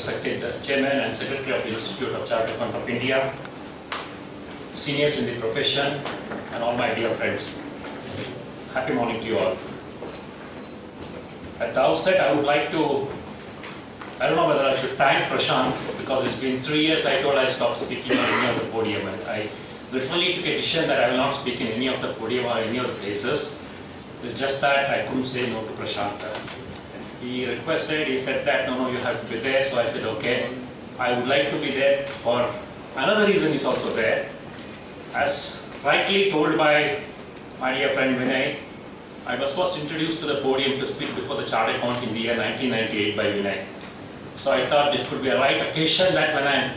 respected Chairman and Secretary of the Institute of Chartered Accountants of India, seniors in the profession, and all my dear friends. Happy morning to you all. At the outset, I would like to, I don't know whether I should thank Prashant, because it's been 3 years I told I stopped speaking on any of the podium, and I literally took a decision that I will not speak in any of the podium or any of the places. It's just that I couldn't say no to Prashant. He requested, he said that, no, you have to be there. So I said, okay, I would like to be there for another reason is also there. As rightly told by my dear friend Vinay, I was first introduced to the podium to speak before the Chartered Accountant in the year 1998 by Vinay. So I thought it could be a right occasion that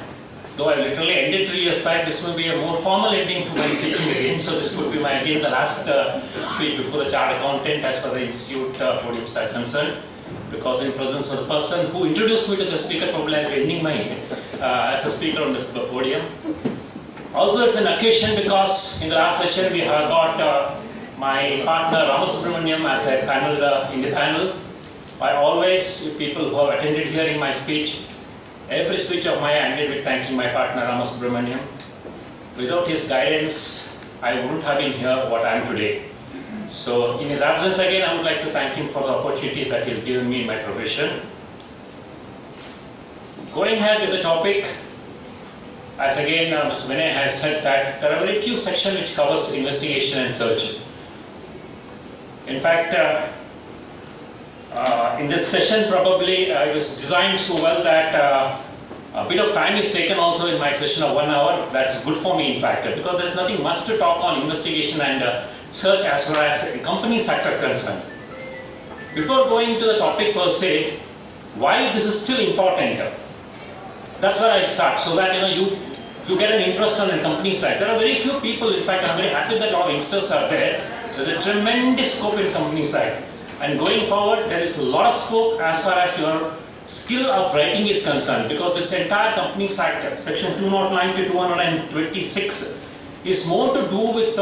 though I literally ended 3 years back, this will be a more formal ending to my speaking again. So this would be again the last speech before the Chartered Accountant as far as the Institute podiums are concerned. Because in presence of the person who introduced me to the speaker, probably I'll be ending my as a speaker on the podium. Also, it's an occasion because in the last session we have got my partner Ramasubramaniam as a panel in the panel. I always, people who have attended hearing my speech, every speech of mine I ended with thanking my partner Ramasubramaniam. Without his guidance, I wouldn't have been here what I am today. So in his absence again, I would like to thank him for the opportunities that he has given me in my profession. Going ahead with the topic, as again Mr. Vinay has said that there are very few sections which covers investigation and search. In fact, in this session probably it was designed so well that a bit of time is taken also in my session of 1 hour. That's good for me in fact, because there's nothing much to talk on investigation and search as far as the company sector concerned. Before going to the topic per se, why this is still important, that's where I start, so that you get an interest on the company side. There are very few people, in fact I'm very happy that a lot of youngsters are there. There's a tremendous scope in company side, and going forward there is a lot of scope as far as your skill of writing is concerned, because this entire company side, section 209 to 226 is more to do with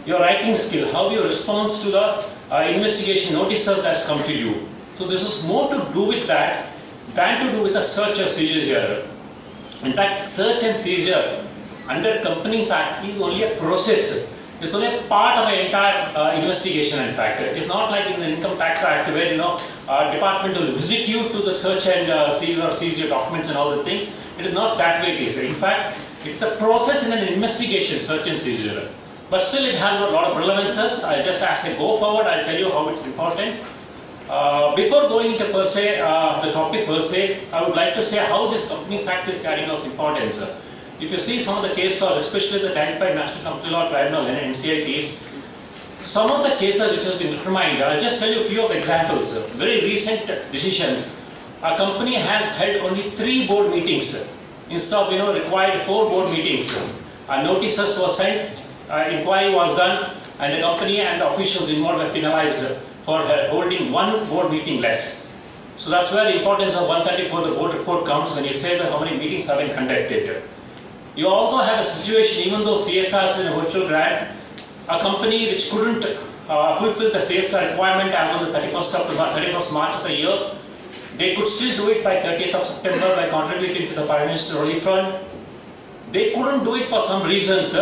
your writing skill, how you respond to the investigation notices that's come to you. So this is more to do with that than to do with the search or seizure here. In fact, search and seizure under Companies Act is only a process. It's only a part of the entire investigation. In fact, it is not like in the Income Tax Act where department will visit you to the search and seize your documents and all the things. It is not that way it is. In fact, it's a process in an investigation, search and seizure. But still it has a lot of relevances. Just as I go forward, I'll tell you how it's important. Before going into per se, the topic per se, I would like to say how this Companies Act is carrying out importance. If you see some of the case laws, especially the 95 National Company Law Tribunal and NCLTs, some of the cases which have been determined, I'll just tell you a few of the examples. Very recent decisions. A company has held only 3 board meetings instead of required 4 board meetings. Notices were sent. Inquiry was done, and the company and the officials involved were penalized for holding 1 board meeting less. So that's where the importance of 134, the board report, comes when you say that how many meetings have been conducted. You also have a situation, even though CSR is in a virtual grant, a company which couldn't fulfill the CSR requirement as of the 31st March of the year, they could still do it by 30th of September by contributing to the Prime Minister Relief Fund. They couldn't do it for some reasons,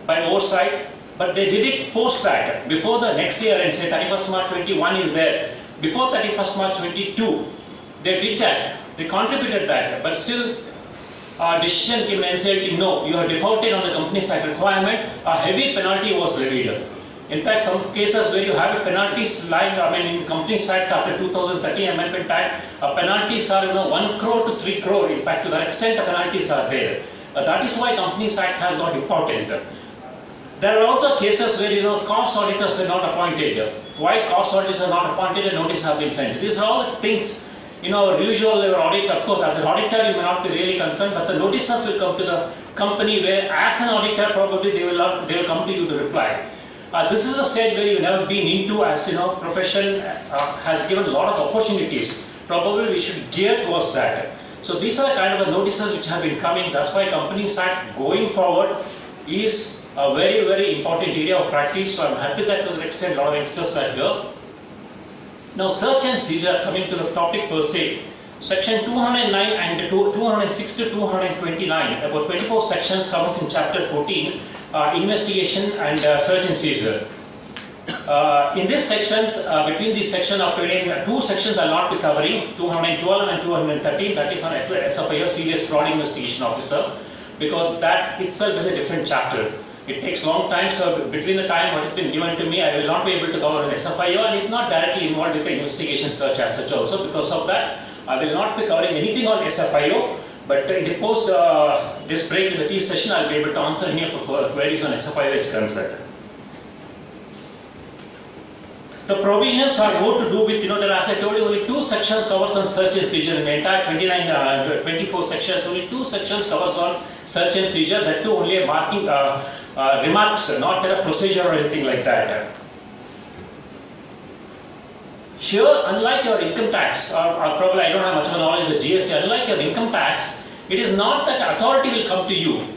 by oversight, but they did it post that, before the next year, and say 31st March 21 is there, before 31st March 22, they did that, they contributed that, but still decision came and said, no, you have defaulted on the Companies Act requirement, a heavy penalty was levied. In fact, some cases where you have penalties lying, in Companies Act after 2013 Amendment Act, penalties are 1 crore to 3 crore, in fact to that extent the penalties are there. That is why Companies Act has got important. There are also cases where cost auditors were not appointed. Why cost auditors are not appointed and notices have been sent? These are all the things, our usual audit, of course, as an auditor you may not be really concerned, but the notices will come to the company where as an auditor probably they will come to you to reply. This is a stage where you've never been into, as profession has given a lot of opportunities. Probably we should gear towards that. So these are the kind of notices which have been coming. That's why Companies Act going forward is a very, very important area of practice. So I'm happy that to the extent a lot of youngsters are here. Now search and seizure, coming to the topic per se, Section 209 and 206 to 229, about 24 sections covers in chapter 14, investigation and search and seizure. In these sections, between these sections of 2 sections I'll not be covering, 212 and 213, that is on SFIO, Serious Fraud Investigation Officer, because that itself is a different chapter. It takes long time, so between the time what has been given to me, I will not be able to cover an SFIO, and it's not directly involved with the investigation search as such also. Because of that, I will not be covering anything on SFIO, but in the post this break in the tea session, I'll be able to answer any of the queries on SFIO is concerned. The provisions are more to do with, there as I told you, only 2 sections covers on search and seizure. In the entire 24 sections, only 2 sections covers on search and seizure. That too only a marking remarks, not a procedure or anything like that. Here, unlike your income tax, or probably I don't have much of a knowledge of the GST, unlike your income tax, it is not that authority will come to you.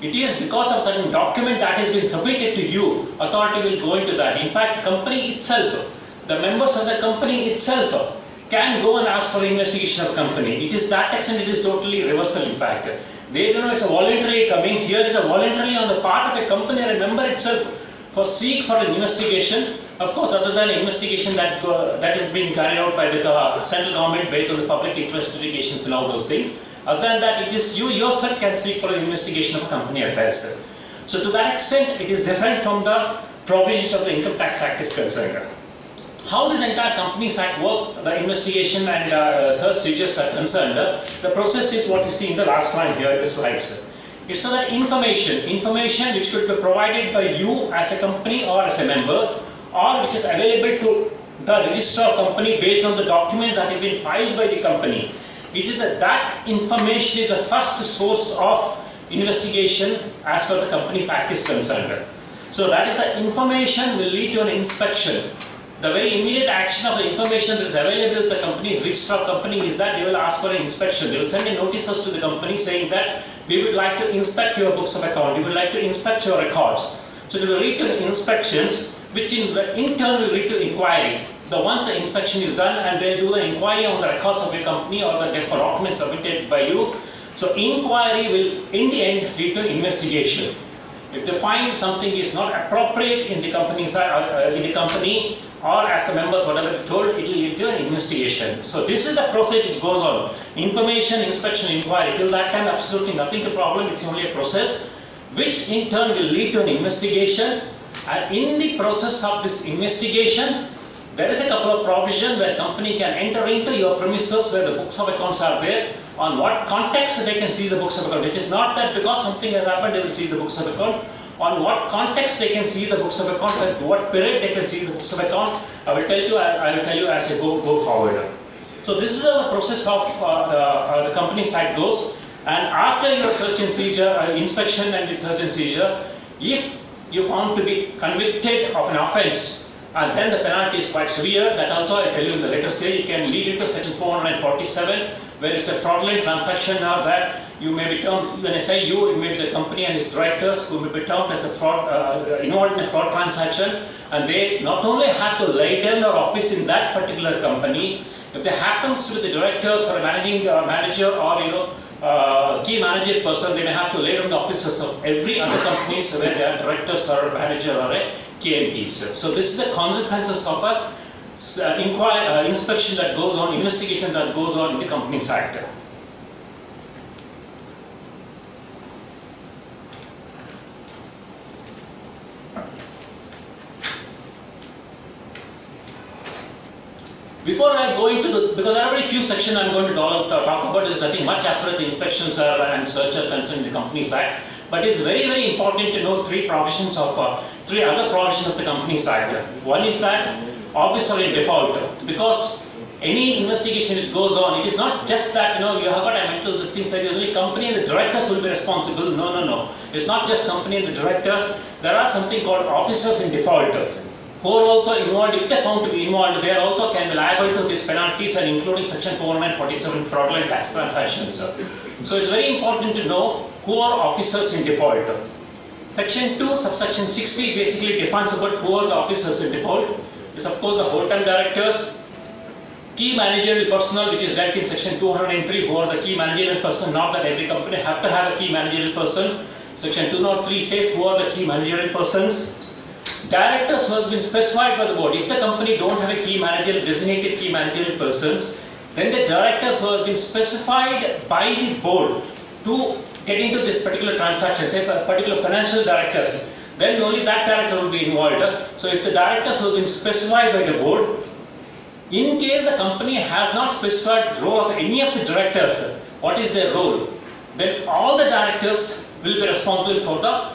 It is because of certain document that has been submitted to you, authority will go into that. In fact, company itself, the members of the company itself can go and ask for the investigation of company. It is that extent, it is totally reversal in fact. They don't know it's a voluntarily coming. Here is a voluntarily on the part of a company or a member itself for seek for an investigation. Of course, other than investigation that is being carried out by the central government based on the public interest litigations and all those things. Other than that, it is you yourself can seek for an investigation of company affairs. So to that extent, it is different from the provisions of the Income Tax Act is concerned. How this entire Companies Act works, the investigation and search seizures are concerned, the process is what you see in the last line here in the slides. It's so that information which could be provided by you as a company or as a member, or which is available to the registrar of company based on the documents that have been filed by the company. It is that information is the first source of investigation as per the Companies Act is concerned. So that is the information will lead to an inspection. The very immediate action of the information that is available with the company's registrar of company is that they will ask for an inspection. They will send a notices to the company saying that we would like to inspect your books of account, we would like to inspect your records. So they will lead to inspections, which in turn will lead to inquiry. Once the inspection is done and they do the inquiry on the records of your company or the documents submitted by you, so inquiry will in the end lead to investigation. If they find something is not appropriate in the company or as the members whatever they told, it will lead to an investigation. So this is the process which goes on. Information, inspection, inquiry. Till that time absolutely nothing to problem, it's only a process which in turn will lead to an investigation, and in the process of this investigation there is a couple of provisions where company can enter into your premises where the books of accounts are there. On what context they can seize the books of account. It is not that because something has happened they will seize the books of account. On what context they can seize the books of account, at what period they can seize the books of account, I will tell you as I go forward. So this is how the process of the Companies Act goes. And after your search and seizure, inspection and search and seizure, if you found to be convicted of an offence, and then the penalty is quite severe. That also I tell you in the later stage, it can lead into section 447, where it's a fraudulent transaction or that you may be termed, when I say you, it may be the company and its directors who may be termed as a fraud, involved in a fraud transaction, and they not only have to lay down their office in that particular company, if there happens to be the directors or a managing manager or key manager person, they may have to lay down the offices of every other companies where they are directors or a manager or a KMPs. So this is the consequences of a inspection that goes on, investigation that goes on in the Companies Act. Before I go into because there are very few sections I'm going to talk about, there's nothing much as far as the inspections and search are concerned in the Companies Act, but it's very, very important to know three other provisions of the Companies Act. One is that officer in default, because any investigation that goes on, it is not just that you have got a mental this thing, so only company and the directors will be responsible. No. It's not just company and the directors. There are something called officers in default who are also involved. If they are found to be involved, they also can be liable to these penalties, and including section 447 fraudulent tax transactions. So it's very important to know who are officers in default. Section 2 subsection 60 basically defines about who are the officers in default. Is of course the whole-time directors, Key managerial personnel, which is dealt in section 203, who are the key managerial person. Not that every company have to have a key managerial person. Section 203 says who are the key managerial persons. Directors who has been specified by the board. If the company don't have a key managerial, designated key managerial persons, then the directors who have been specified by the board to get into this particular transaction, say particular financial directors, then only that director will be involved. So if the directors who have been specified by the board, in case the company has not specified the role of any of the directors, what is their role, then all the directors will be responsible for the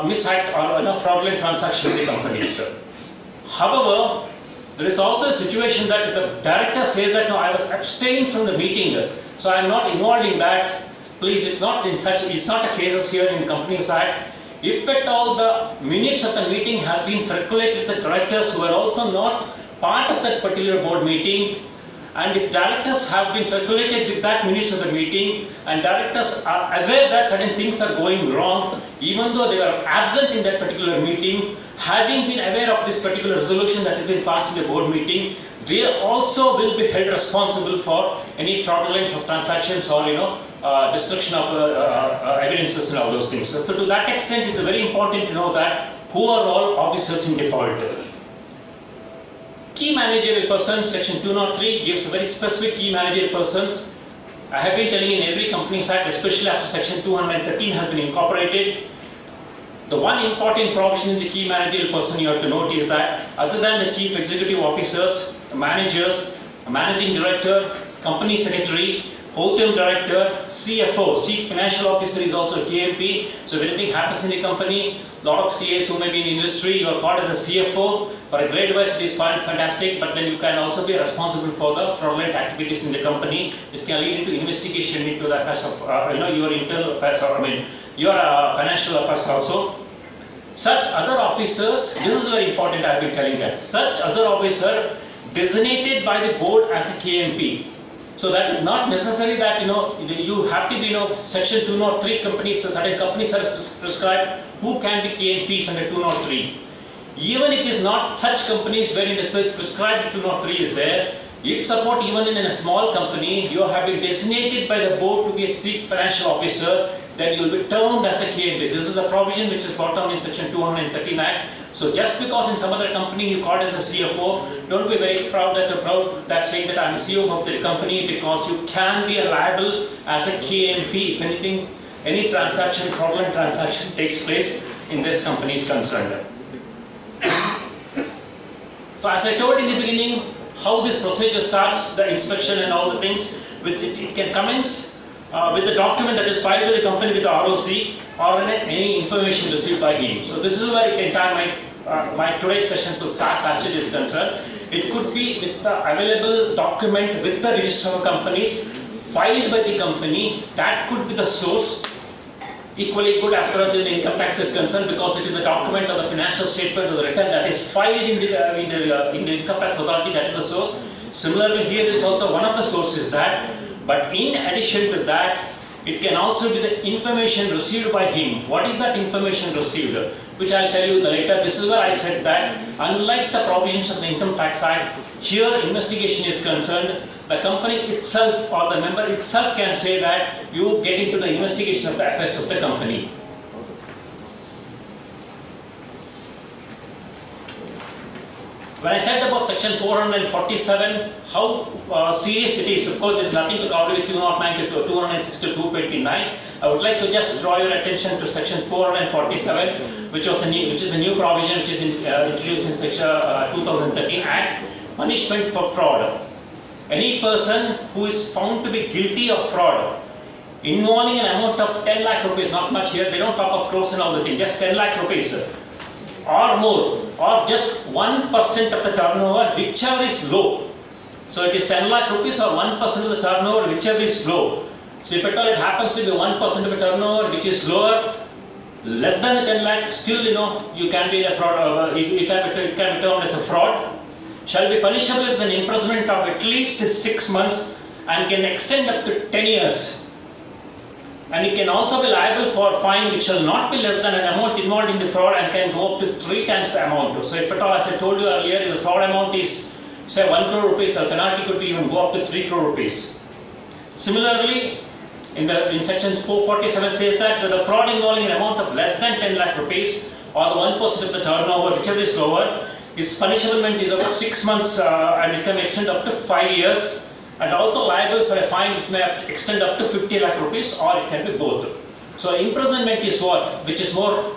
mishacked or fraudulent transaction in the companies. However, there is also a situation that the director says that no, I was abstained from the meeting, so I am not involved in that. Please, it's not a case here in Companies Act. If at all the minutes of the meeting has been circulated to the directors who are also not part of that particular board meeting, and if directors have been circulated with that minutes of the meeting, and directors are aware that certain things are going wrong, even though they were absent in that particular meeting, having been aware of this particular resolution that has been passed in the board meeting, they also will be held responsible for any fraudulence of transactions or destruction of evidences and all those things. So to that extent, it's very important to know that who are all officers in default. Key managerial persons, section 203 gives very specific key managerial persons. I have been telling in every Companies Act, especially after section 213 has been incorporated. The one important provision in the key managerial person you have to note is that other than the chief executive officers, managers, managing director, company secretary, whole-time director, CFO, chief financial officer is also KMP. So if anything happens in the company, a lot of CAs who may be in industry, you are called as a CFO. For a grade wise, it is fantastic, but then you can also be responsible for the fraudulent activities in the company, which can lead into investigation into the affairs of your internal affairs, or your financial affairs also. Such other officers, this is very important, I have been telling that, such other officer designated by the board as a KMP. So that is not necessary that you have to be section 203 companies, certain companies are prescribed who can be KMPs under 203. Even if it is not such companies wherein the prescribed 203 is there, if support even in a small company you have been designated by the board to be a chief financial officer, then you will be termed as a KMP. This is a provision which is brought down in section 239. So just because in some other company you called as a CFO, don't be very proud that saying that I'm a CEO of the company, because you can be liable as a KMP if anything, any transaction, fraudulent transaction takes place in this company is concerned. So as I told in the beginning, how this procedure starts, the inspection and all the things, with it can commence with the document that is filed with the company with the ROC or any information received by him. So this is where entire my today's session will start as it is concerned. It could be with the available document with the register of companies filed by the company. That could be the source. Equally good as far as the income tax is concerned, because it is the document or the financial statement or the return that is filed in the income tax authority, that is the source. Similarly, here is also one of the sources that, but in addition to that, it can also be the information received by him. What is that information received? Which I'll tell you later. This is where I said that unlike the provisions of the Income Tax Act, here investigation is concerned, the company itself or the member itself can say that you get into the investigation of the affairs of the company. When I said about section 447, how serious it is, of course, it's nothing to cover with 209 to 206 to 229. I would like to just draw your attention to section 447, which is a new provision which is introduced in section 2013 Act, punishment for fraud. Any person who is found to be guilty of fraud involving an amount of 10 lakh rupees, not much here, they don't talk of crores and all the things, just 10 lakh rupees or more, or just 1% of the turnover, whichever is low. So it is 10 lakh rupees or 1% of the turnover, whichever is low. So if at all it happens to be 1% of the turnover which is lower, less than the 10 lakh, still you can be a fraud, it can be termed as a fraud, shall be punishable with an imprisonment of at least 6 months and can extend up to 10 years. And it can also be liable for fine which shall not be less than an amount involved in the fraud and can go up to 3 times the amount. So if at all, as I told you earlier, if the fraud amount is say 1 crore rupees, the penalty could be even go up to 3 crore rupees. Similarly, in section 447 says that the fraud involving an amount of less than 10 lakh rupees or the 1% of the turnover, whichever is lower, its punishment is about 6 months and it can extend up to 5 years, and also liable for a fine which may extend up to 50 lakh rupees, or it can be both. So imprisonment is what, which is more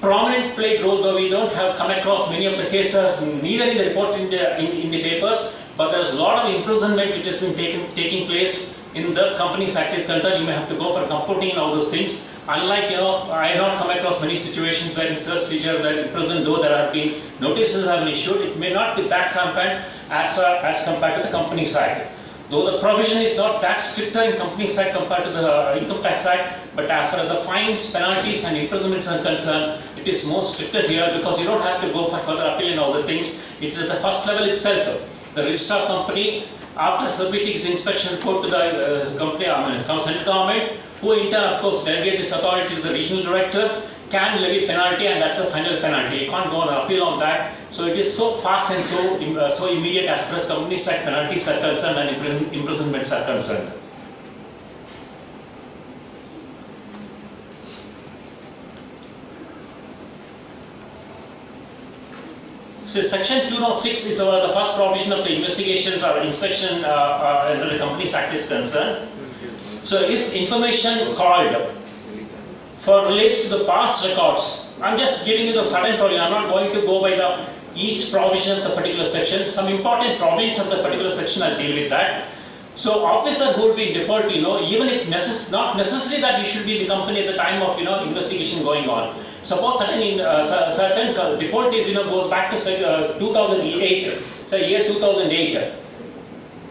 prominent played role, though we don't have come across many of the cases, neither in the report in the papers, but there's a lot of imprisonment which has been taking place in the Companies Act concern. You may have to go for computing and all those things. Unlike, I have not come across many situations where in search seizure that in prison, though there have been notices have been issued, it may not be that rampant as compared to the Companies Act. Though the provision is not that stricter in Companies Act compared to the Income Tax Act, but as far as the fines, penalties and imprisonments are concerned, it is more stricter here because you don't have to go for further appeal and all the things. It is at the first level itself. The registrar company, after submitting its inspection report to the central government, who in turn of course delegate this authority to the regional director, can levy penalty, and that's the final penalty. You can't go on appeal on that. So it is so fast and so immediate as far as Companies Act penalties are concerned and imprisonments are concerned. So section 206 is the first provision of the investigations or inspection under the Companies Act is concerned. So if information called for relates to the past records, I'm just giving you the sudden provision. I'm not going to go by each provision of the particular section. Some important provisions of the particular section, I'll deal with that. So officer who will be in default, even if not necessary that you should be in the company at the time of investigation going on. Suppose certain default is goes back to 2008, say year 2008.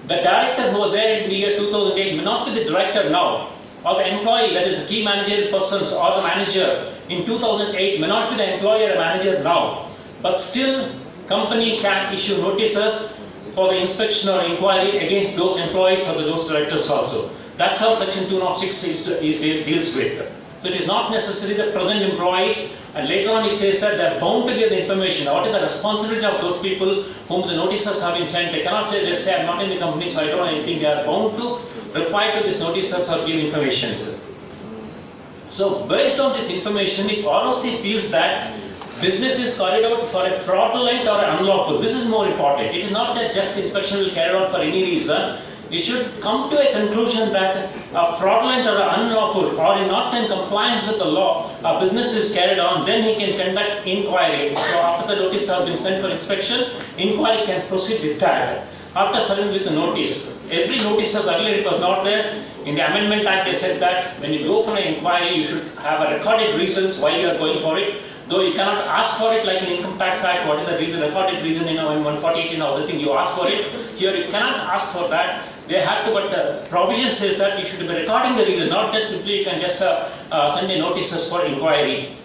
The director who was there in the year 2008 may not be the director now, or the employee, that is the key managerial persons or the manager in 2008 may not be the employer or manager now, but still company can issue notices for the inspection or inquiry against those employees or those directors also. That's how section 206 deals with. So it is not necessary that present employees, and later on it says that they are bound to give the information. What is the responsibility of those people whom the notices have been sent? They cannot just say, I'm not in the company, so I don't know anything. They are bound to reply to these notices or give information. So based on this information, if ROC feels that business is carried out for a fraudulent or unlawful, this is more important. It is not that just inspection will carry out for any reason. It should come to a conclusion that a fraudulent or unlawful or not in compliance with the law, a business is carried on, then he can conduct inquiry. So after the notice has been sent for inspection, inquiry can proceed with that. After serving with the notice, every notice as earlier it was not there. In the Amendment Act they said that when you go for an inquiry, you should have a recorded reasons why you are going for it. Though you cannot ask for it like in Income Tax Act, what is the reason, recorded reason, in 148 and other thing you ask for it. Here you cannot ask for that. They have to, but the provision says that you should be recording the reason, not that simply you can just send a notices for inquiry.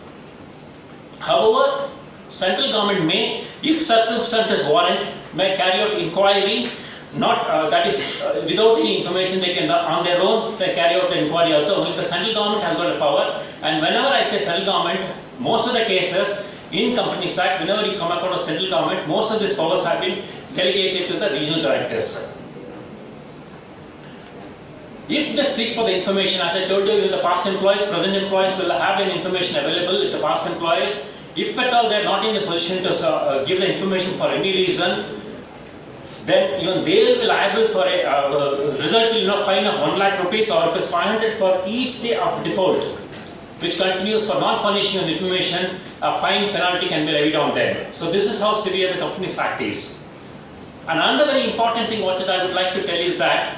However, central government may, if circumstances warrant, may carry out inquiry, not that is without any information. They can on their own they carry out the inquiry also. Only the central government has got the power. And whenever I say central government, most of the cases in Companies Act, whenever you come across central government, most of these powers have been delegated to the regional directors. If they seek for the information, as I told you, the past employees, present employees will have an information available with the past employees. If at all they are not in a position to give the information for any reason, then even they will be liable for a result will fine of 1 lakh rupees or rupees 500 for each day of default, which continues for non-furnishing of information. A fine penalty can be levied on them. So this is how severe the Companies Act is. And another very important thing what I would like to tell is that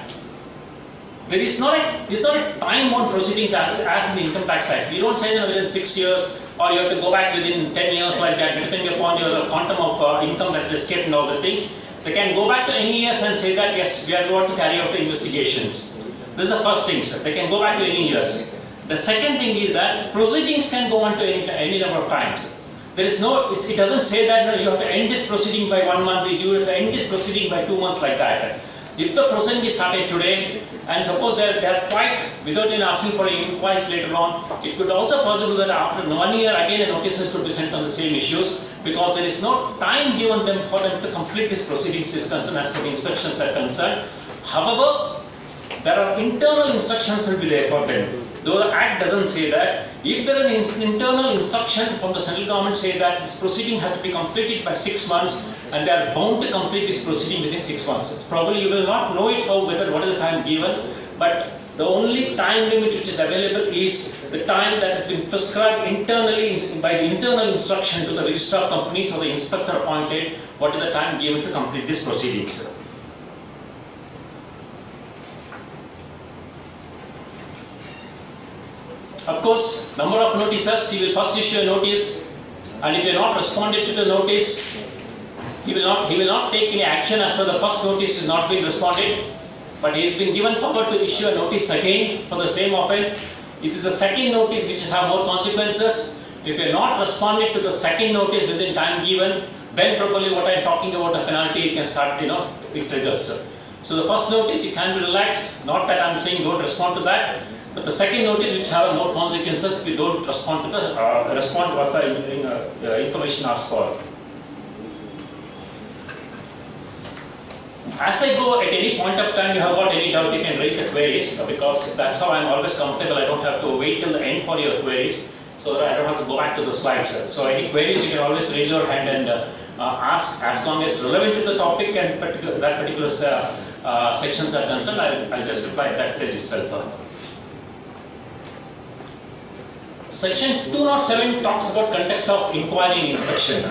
there is not a time-bound proceedings as in the Income Tax Act. You don't say that within 6 years or you have to go back within 10 years like that, depending upon your quantum of income that's escaped and all the things. They can go back to any years and say that yes, we are going to carry out the investigations. This is the first thing, sir. They can go back to any years. The second thing is that proceedings can go on to any number of times. There is no, it doesn't say that you have to end this proceeding by 1 month, you have to end this proceeding by 2 months like that. If the proceeding is started today, and suppose they are quite without even asking for inquiries later on, it could also possible that after 1 year again a notices could be sent on the same issues, because there is no time given them for them to complete this proceedings is concerned as for the inspections are concerned. However, there are internal instructions will be there for them. Though the Act doesn't say that, if there is an internal instruction from the central government say that this proceeding has to be completed by 6 months, and they are bound to complete this proceeding within 6 months. Probably you will not know it what is the time given, but the only time limit which is available is the time that has been prescribed internally by the internal instruction to the registrar companies or the inspector appointed, what is the time given to complete this proceedings. Of course, number of notices, he will first issue a notice, and if you are not responded to the notice, he will not take any action as per the first notice is not being responded, but he has been given power to issue a notice again for the same offence. It is the second notice which has more consequences. If you are not responded to the second notice within time given, then probably what I am talking about, a penalty, you can start, it triggers. So the first notice you can be relaxed, not that I am saying don't respond to that. But the second notice, which have more consequences, if you don't respond to the respond was the information asked for. As I go at any point of time, you have got any doubt, you can raise the queries, because that's how I'm always comfortable. I don't have to wait till the end for your queries, so that I don't have to go back to the slides. So any queries, you can always raise your hand and ask, as long as relevant to the topic and that particular sections are concerned. I'll just reply that itself. Section 207 talks about conduct of inquiry and inspection.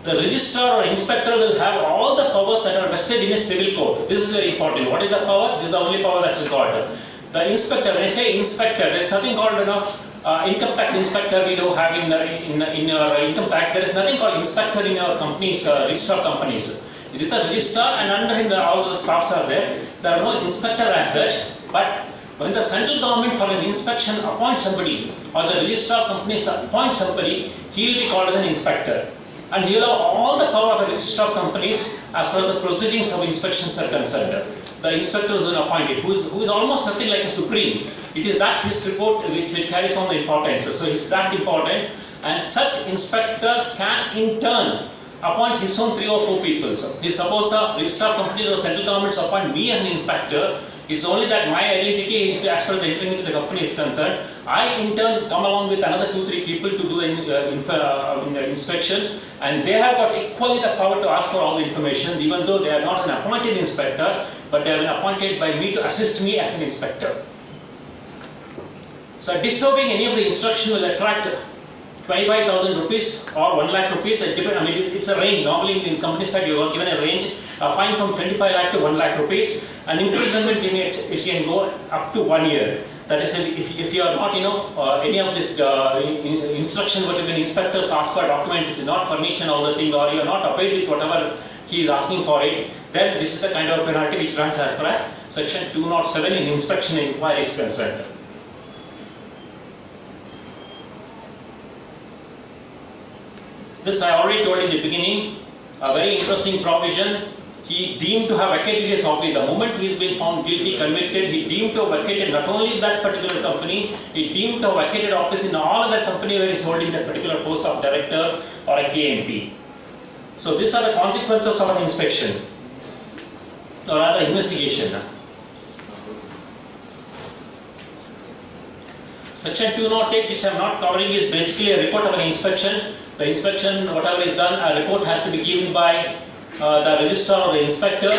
The registrar or inspector will have all the powers that are vested in a civil court. This is very important. What is the power? This is the only power that is got. The inspector, when I say inspector, there is nothing called income tax inspector we do have in your income tax. There is nothing called inspector in your companies, registrar companies. It is the registrar, and under him all the staffs are there. There are no inspector as such, but when the central government for an inspection appoints somebody, or the registrar companies appoint somebody, he will be called as an inspector. And he will have all the power of the registrar companies as far as the proceedings of inspections are concerned. The inspector is appointed, who is almost nothing like a supreme. It is that his report which carries on the importance. So he is that important, and such inspector can in turn appoint his own 3 or 4 people. So if suppose the registrar companies or central governments appoint me as an inspector, it's only that my identity, as far as entering into the company is concerned, I in turn come along with another 2-3 people to do the inspection, and they have got equally the power to ask for all the information, even though they are not an appointed inspector, but they have been appointed by me to assist me as an inspector. So disobeying any of the instruction will attract 25,000 rupees or 1 lakh rupees. It's a range. Normally in company side you are given a range, a fine from 25 lakh to 1 lakh rupees, and imprisonment it can go up to 1 year. That is, if you are not, any of this instruction what the inspectors ask for a document, it is not furnished and all the thing, or you are not obeyed with whatever he is asking for it, then this is the kind of penalty which runs as far as section 207 in inspection inquiry is concerned. This I already told in the beginning, a very interesting provision. He deemed to have vacated his office. The moment he has been found guilty, convicted, he deemed to have vacated not only that particular company, he deemed to have vacated office in all other company where he is holding that particular post of director or a KMP. So these are the consequences of an inspection or rather investigation. Section 208, which I am not covering, is basically a report of an inspection. The inspection, whatever is done, a report has to be given by the registrar or the inspector.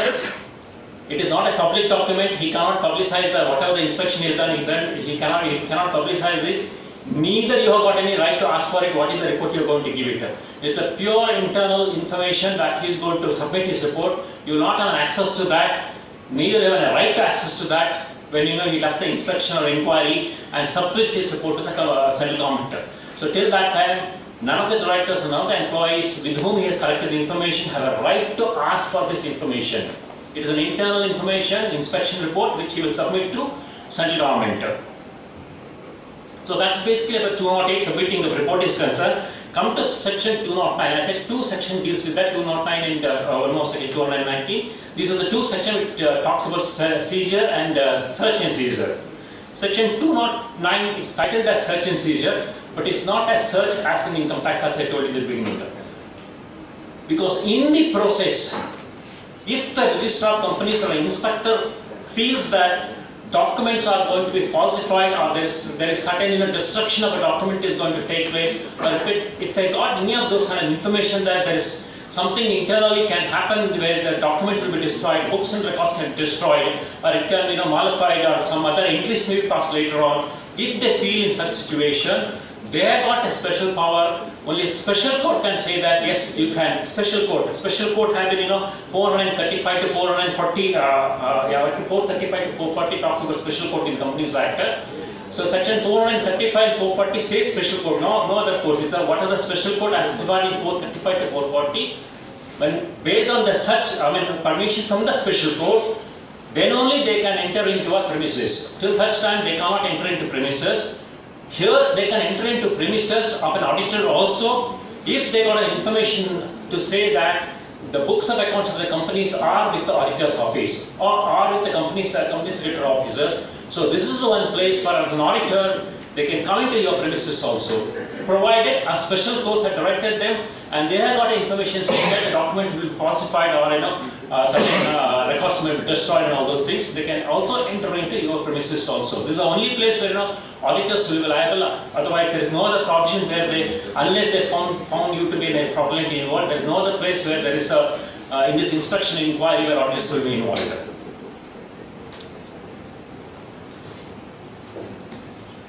It is not a public document. He cannot publicize whatever the inspection is done. He cannot publicize this. Neither you have got any right to ask for it. What is the report you are going to give it? It's a pure internal information that he is going to submit his report. You will not have access to that. Neither you have a right to access to that when he does the inspection or inquiry and submit his report to the central government. So till that time, none of the directors and none of the employees with whom he has collected information have a right to ask for this information. It is an internal information, inspection report, which he will submit to central government. So that's basically about 208 submitting the report is concerned. Come to section 209. I said two section deals with that, 209 and one more section 219. These are the two sections which talks about seizure and search and seizure. Section 209 is titled as search and seizure, but it's not as search as in income tax, as I told in the beginning. Because in the process, if the registrar of companies or inspector feels that documents are going to be falsified, or there is certain destruction of a document is going to take place, or if I got any of those kind of information that there is something internally can happen where the documents will be destroyed, books and records can be destroyed, or it can be mollified, or some other entries may be passed later on. If they feel in such situation, they have got a special power. Only a special court can say that yes, you can. Special court have been 435 to 440. 435 to 440 talks about special court in Companies Act. So section 435 440 says special court. No other courts. What are the special court as defined in 435 to 440? When based on the permission from the special court, then only they can enter into a premises. Till such time they cannot enter into premises. Here they can enter into premises of an auditor also if they got an information to say that the books of accounts of the companies are with the auditor's office or are with the company secretary officers. So this is one place for as an auditor they can come into your premises also, provided a special course had directed them and they have got information saying that the document will be falsified or certain records may be destroyed and all those things. They can also enter into your premises also. This is the only place where auditors will be liable. Otherwise, there is no other provision where they, unless they found you to be in a fraudulent involved, there is no other place where there is a in this inspection inquiry where auditors will be involved.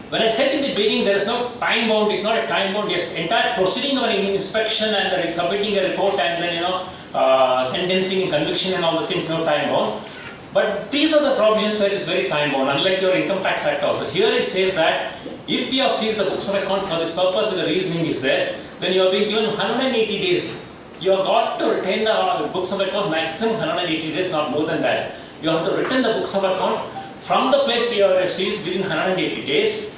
When I said in the beginning there is no time bound, it's not a time bound. Yes, entire proceeding of an inspection and submitting a report and then sentencing and conviction and all the things, no time bound. But these are the provisions where it's very time bound, unlike your Income Tax Act also. Here it says that if you have seized the books of account for this purpose, the reasoning is there, then you are being given 180 days. You have got to retain the books of account maximum 180 days, not more than that. You have to retain the books of account from the place where you have seized within 180 days.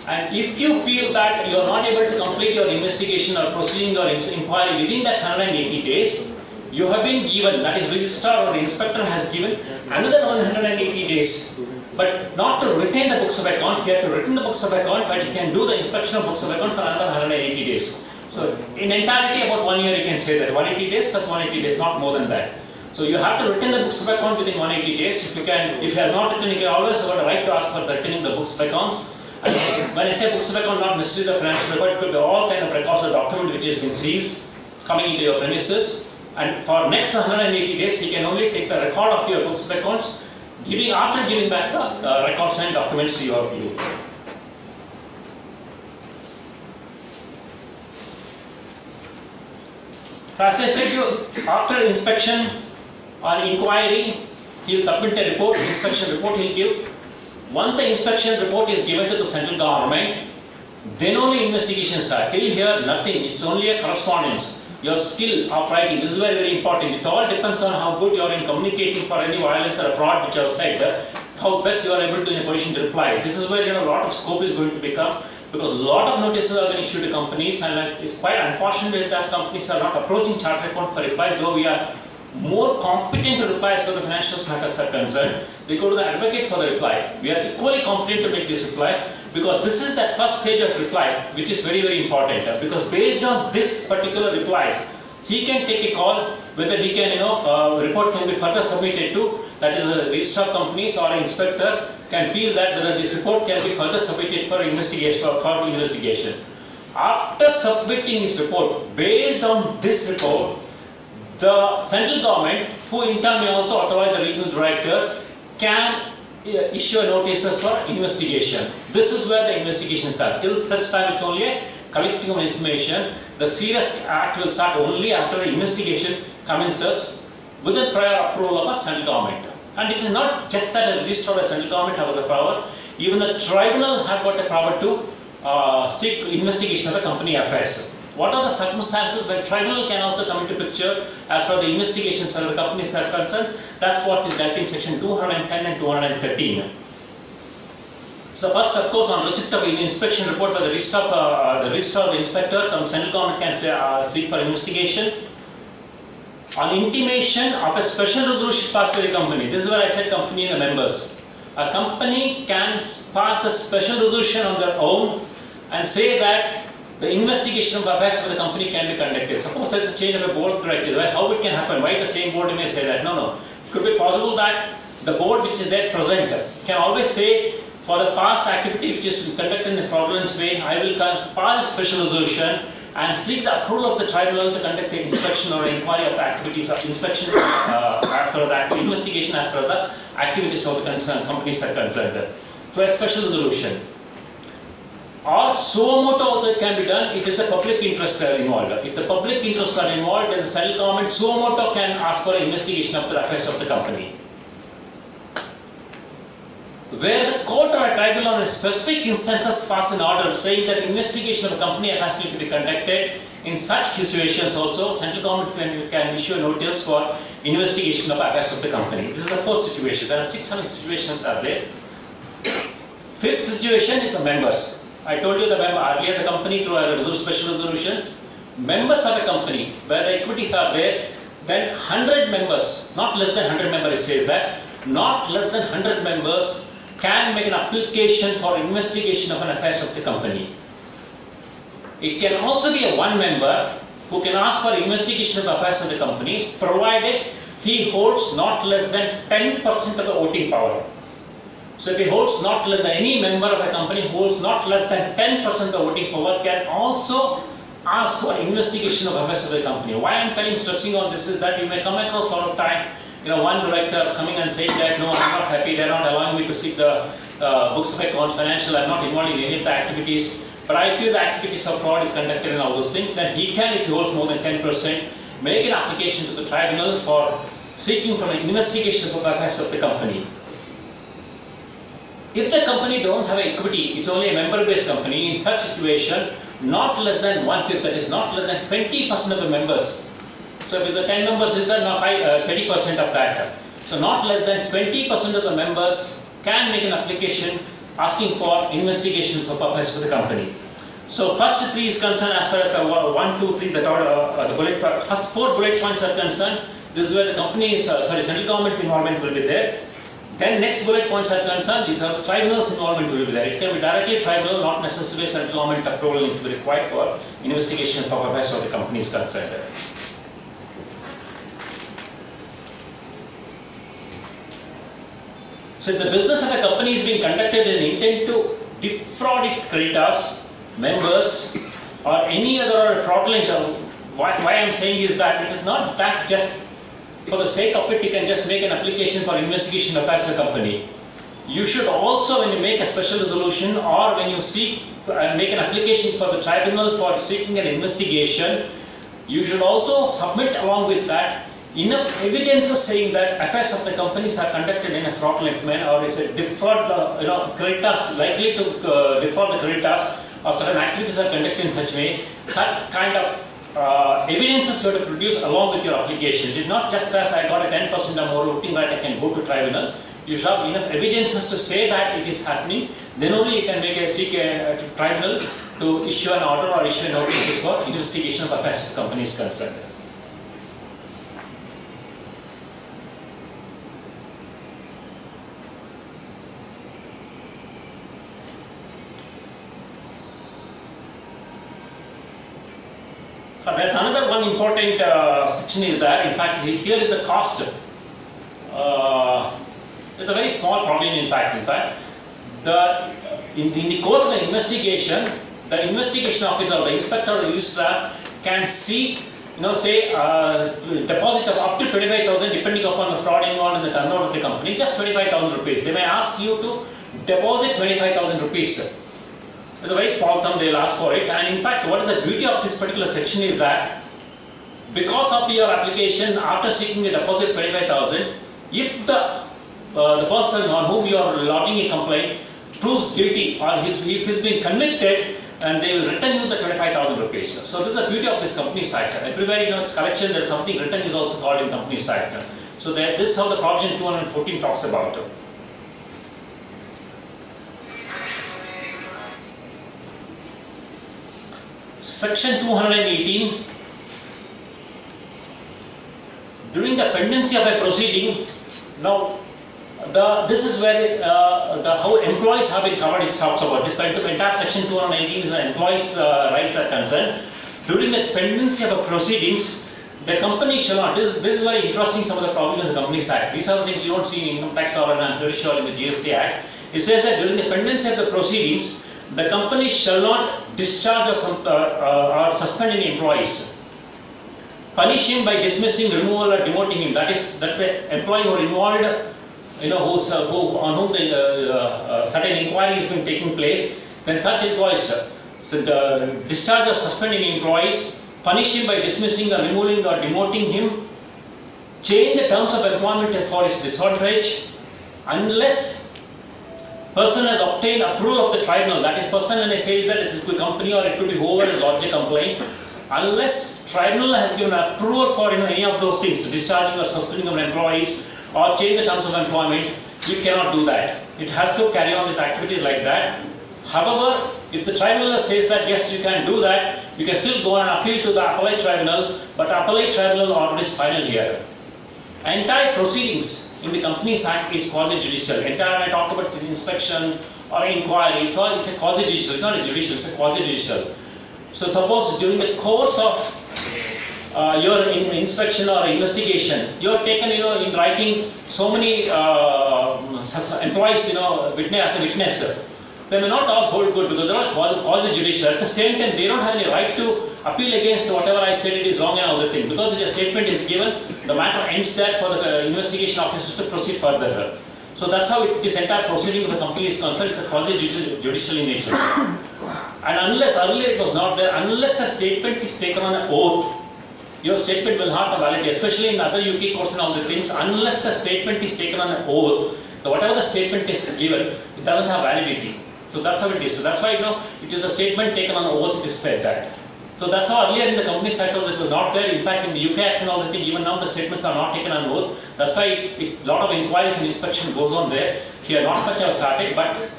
And if you feel that you are not able to complete your investigation or proceeding or inquiry within that 180 days, you have been given, that is registrar or the inspector has given another 180 days. But not to retain the books of account, you have to retain the books of account, but you can do the inspection of books of account for another 180 days. So in entirety about 1 year you can say that 180 days plus 180 days, not more than that. So you have to retain the books of account within 180 days. If you have not written, you can always have the right to ask for retaining the books of accounts. And when I say books of account, not necessarily the financial record, it could be all kind of records or document which has been seized coming into your premises. And for next 180 days, you can only take the record of your books of accounts, after giving back the records and documents to your view. So as I said, after inspection or inquiry, he will submit a report, inspection report he will give. Once the inspection report is given to the central government, then only investigation starts. Till here, nothing. It's only a correspondence. Your skill of writing, this is very, very important. It all depends on how good you are in communicating for any violence or a fraud which you have said, how best you are able to in a position to reply. This is where a lot of scope is going to become, because a lot of notices are being issued to companies, and it's quite unfortunate that companies are not approaching chartered account for reply, though we are more competent to reply as far as the financial matters are concerned. They go to the advocate for the reply. We are equally competent to make this reply, because this is that first stage of reply which is very, very important, because based on this particular replies, he can take a call whether he can, report can be further submitted to, that is a registrar of companies or an inspector can feel that whether this report can be further submitted for investigation. After submitting his report, based on this report, the central government, who in turn may also authorize the regional director, can issue a notices for investigation. This is where the investigation starts. Till such time it's only a collecting of information. The serious act will start only after the investigation commences with the prior approval of a central government. And it is not just that a registrar or central government have the power, even the tribunal have got the power to seek investigation of the company affairs. What are the circumstances when tribunal can also come into picture as far as the investigations of the companies are concerned? That's what is dealt in section 210 and 213. So first, of course, on receipt of inspection report by the registrar of the inspector, the central government can say, seek for investigation. On intimation of a special resolution passed by the company, this is where I said company and the members. A company can pass a special resolution on their own and say that the investigation of affairs of the company can be conducted. Suppose there's a change of a board directive, how it can happen? Why the same board may say that? No. It could be possible that the board which is there present can always say, for the past activity which is conducted in a fraudulent way, I will pass a special resolution and seek the approval of the tribunal to conduct the inspection or inquiry of the activities of inspection as per the investigation as per the activities of the concerned companies are concerned. So a special resolution. Or suo motu also it can be done if it is a public interest involved. If the public interests are involved, then the central government suo motu can ask for an investigation of the affairs of the company. Where the court or a tribunal in specific instances pass an order saying that investigation of a company has to be conducted, in such situations also central government can issue a notice for investigation of affairs of the company. This is the first situation. There are 6-7 situations are there. Fifth situation is the members. I told you earlier the company through a special resolution, members of the company where the equities are there, then 100 members, not less than 100 members, it says that, not less than 100 members can make an application for investigation of an affairs of the company. It can also be a one member who can ask for investigation of affairs of the company, provided he holds not less than 10% of the voting power. So if he holds not less than any member of a company who holds not less than 10% of the voting power can also ask for investigation of affairs of the company. Why I am stressing on this is that you may come across a lot of time, one director coming and saying that no, I'm not happy, they're not allowing me to see the books of accounts, financial, I'm not involved in any of the activities, but I feel the activities of fraud is conducted and all those things, then he can, if he holds more than 10%, make an application to the tribunal for seeking for an investigation of the affairs of the company. If the company don't have equity, it's only a member-based company, in such situation, not less than 1/5, that is not less than 20% of the members. So if it's a 10 members, is that now 20% of that. So not less than 20% of the members can make an application asking for investigation for purpose of the company. So first 3 is concerned as far as the 1, 2, 3, the first 4 bullet points are concerned. This is where the company is, central government involvement will be there. Then next bullet points are concerned, these are the tribunal's involvement will be there. It can be directly tribunal, not necessarily central government approval to be required for investigation for purpose of the company is concerned. So if the business of a company is being conducted in intent to defraud its creditors, members, or any other fraudulent, why I am saying is that it is not that just for the sake of it, you can just make an application for investigation of affairs of the company. You should also, when you make a special resolution or when you seek make an application for the tribunal for seeking an investigation, you should also submit along with that enough evidences saying that affairs of the companies are conducted in a fraudulent manner or is a defraud, creditors likely to defraud the creditors or certain activities are conducted in such way, that kind of evidences you have to produce along with your application. It is not just as I got a 10% or more voting right, I can go to tribunal. You should have enough evidences to say that it is happening. Then only you can seek a tribunal to issue an order or issue a notice for investigation of affairs of companies concerned. There's another one important section is that, in fact, here is the cost. It's a very small provision, in fact. In the course of the investigation officer or the inspector or registrar can seek, deposit of up to 25,000 depending upon the fraud involved in the turnover of the company, just 25,000 rupees. They may ask you to deposit 25,000 rupees. It's a very small sum, they'll ask for it. And in fact, what is the beauty of this particular section is that because of your application, after seeking a deposit 25,000, if the person on whom you are lodging a complaint proves guilty or if he's been convicted, and they will return you the 25,000 rupees. So this is the beauty of this company site. Everywhere it's collection, there's something written is also called in company site. So this is how the provision 214 talks about. Section 218, during the pendency of a proceeding, now this is where how employees have been covered. It talks about this. Entire section 219 is the employees' rights are concerned. During the pendency of a proceedings, the company shall not. This is very interesting. Some of the provisions of the Companies Act. These are the things you don't see in income tax law, and I'm very sure in the GST Act. It says that during the pendency of the proceedings, the company shall not discharge or suspend any employees, punish him by dismissing, removal, or demoting him. That's the employee who are involved, on whom the certain inquiry has been taking place. Then such employees, discharge or suspending employees, punish him by dismissing or removing or demoting him, change the terms of employment for his disadvantage, unless person has obtained approval of the tribunal. That is, person when I say that it could be company or it could be whoever has lodged a complaint. Unless tribunal has given approval for any of those things, discharging or suspending of employees or change the terms of employment, you cannot do that. It has to carry on this activity like that. However, if the tribunal says that yes, you can do that, you can still go and appeal to the appellate tribunal, but appellate tribunal order is final here. Entire proceedings in the Companies Act is quasi-judicial. Entire, when I talk about the inspection or inquiry, it's a quasi-judicial. It's not a judicial, it's a quasi-judicial. So suppose during the course of your inspection or investigation, you have taken, in writing so many employees, as a witness. They may not all hold good because they are quasi-judicial. At the same time, they don't have any right to appeal against whatever I said it is wrong and other thing. Because a statement is given, the matter ends there for the investigation officers to proceed further. So that's how this entire proceeding of the company is concerned. It's a quasi-judicial in nature. And unless, earlier it was not there, unless a statement is taken on an oath, your statement will not have validity, especially in other UK courts and all the things. Unless the statement is taken on an oath, whatever the statement is given, it doesn't have validity. So that's how it is. So that's why it is a statement taken on an oath. It is said that. So that's how earlier in the Companies Act it was not there. In fact, in the UK Act and all the thing, even now the statements are not taken on oath. That's why a lot of inquiries and inspection goes on there. Here, not much have started, but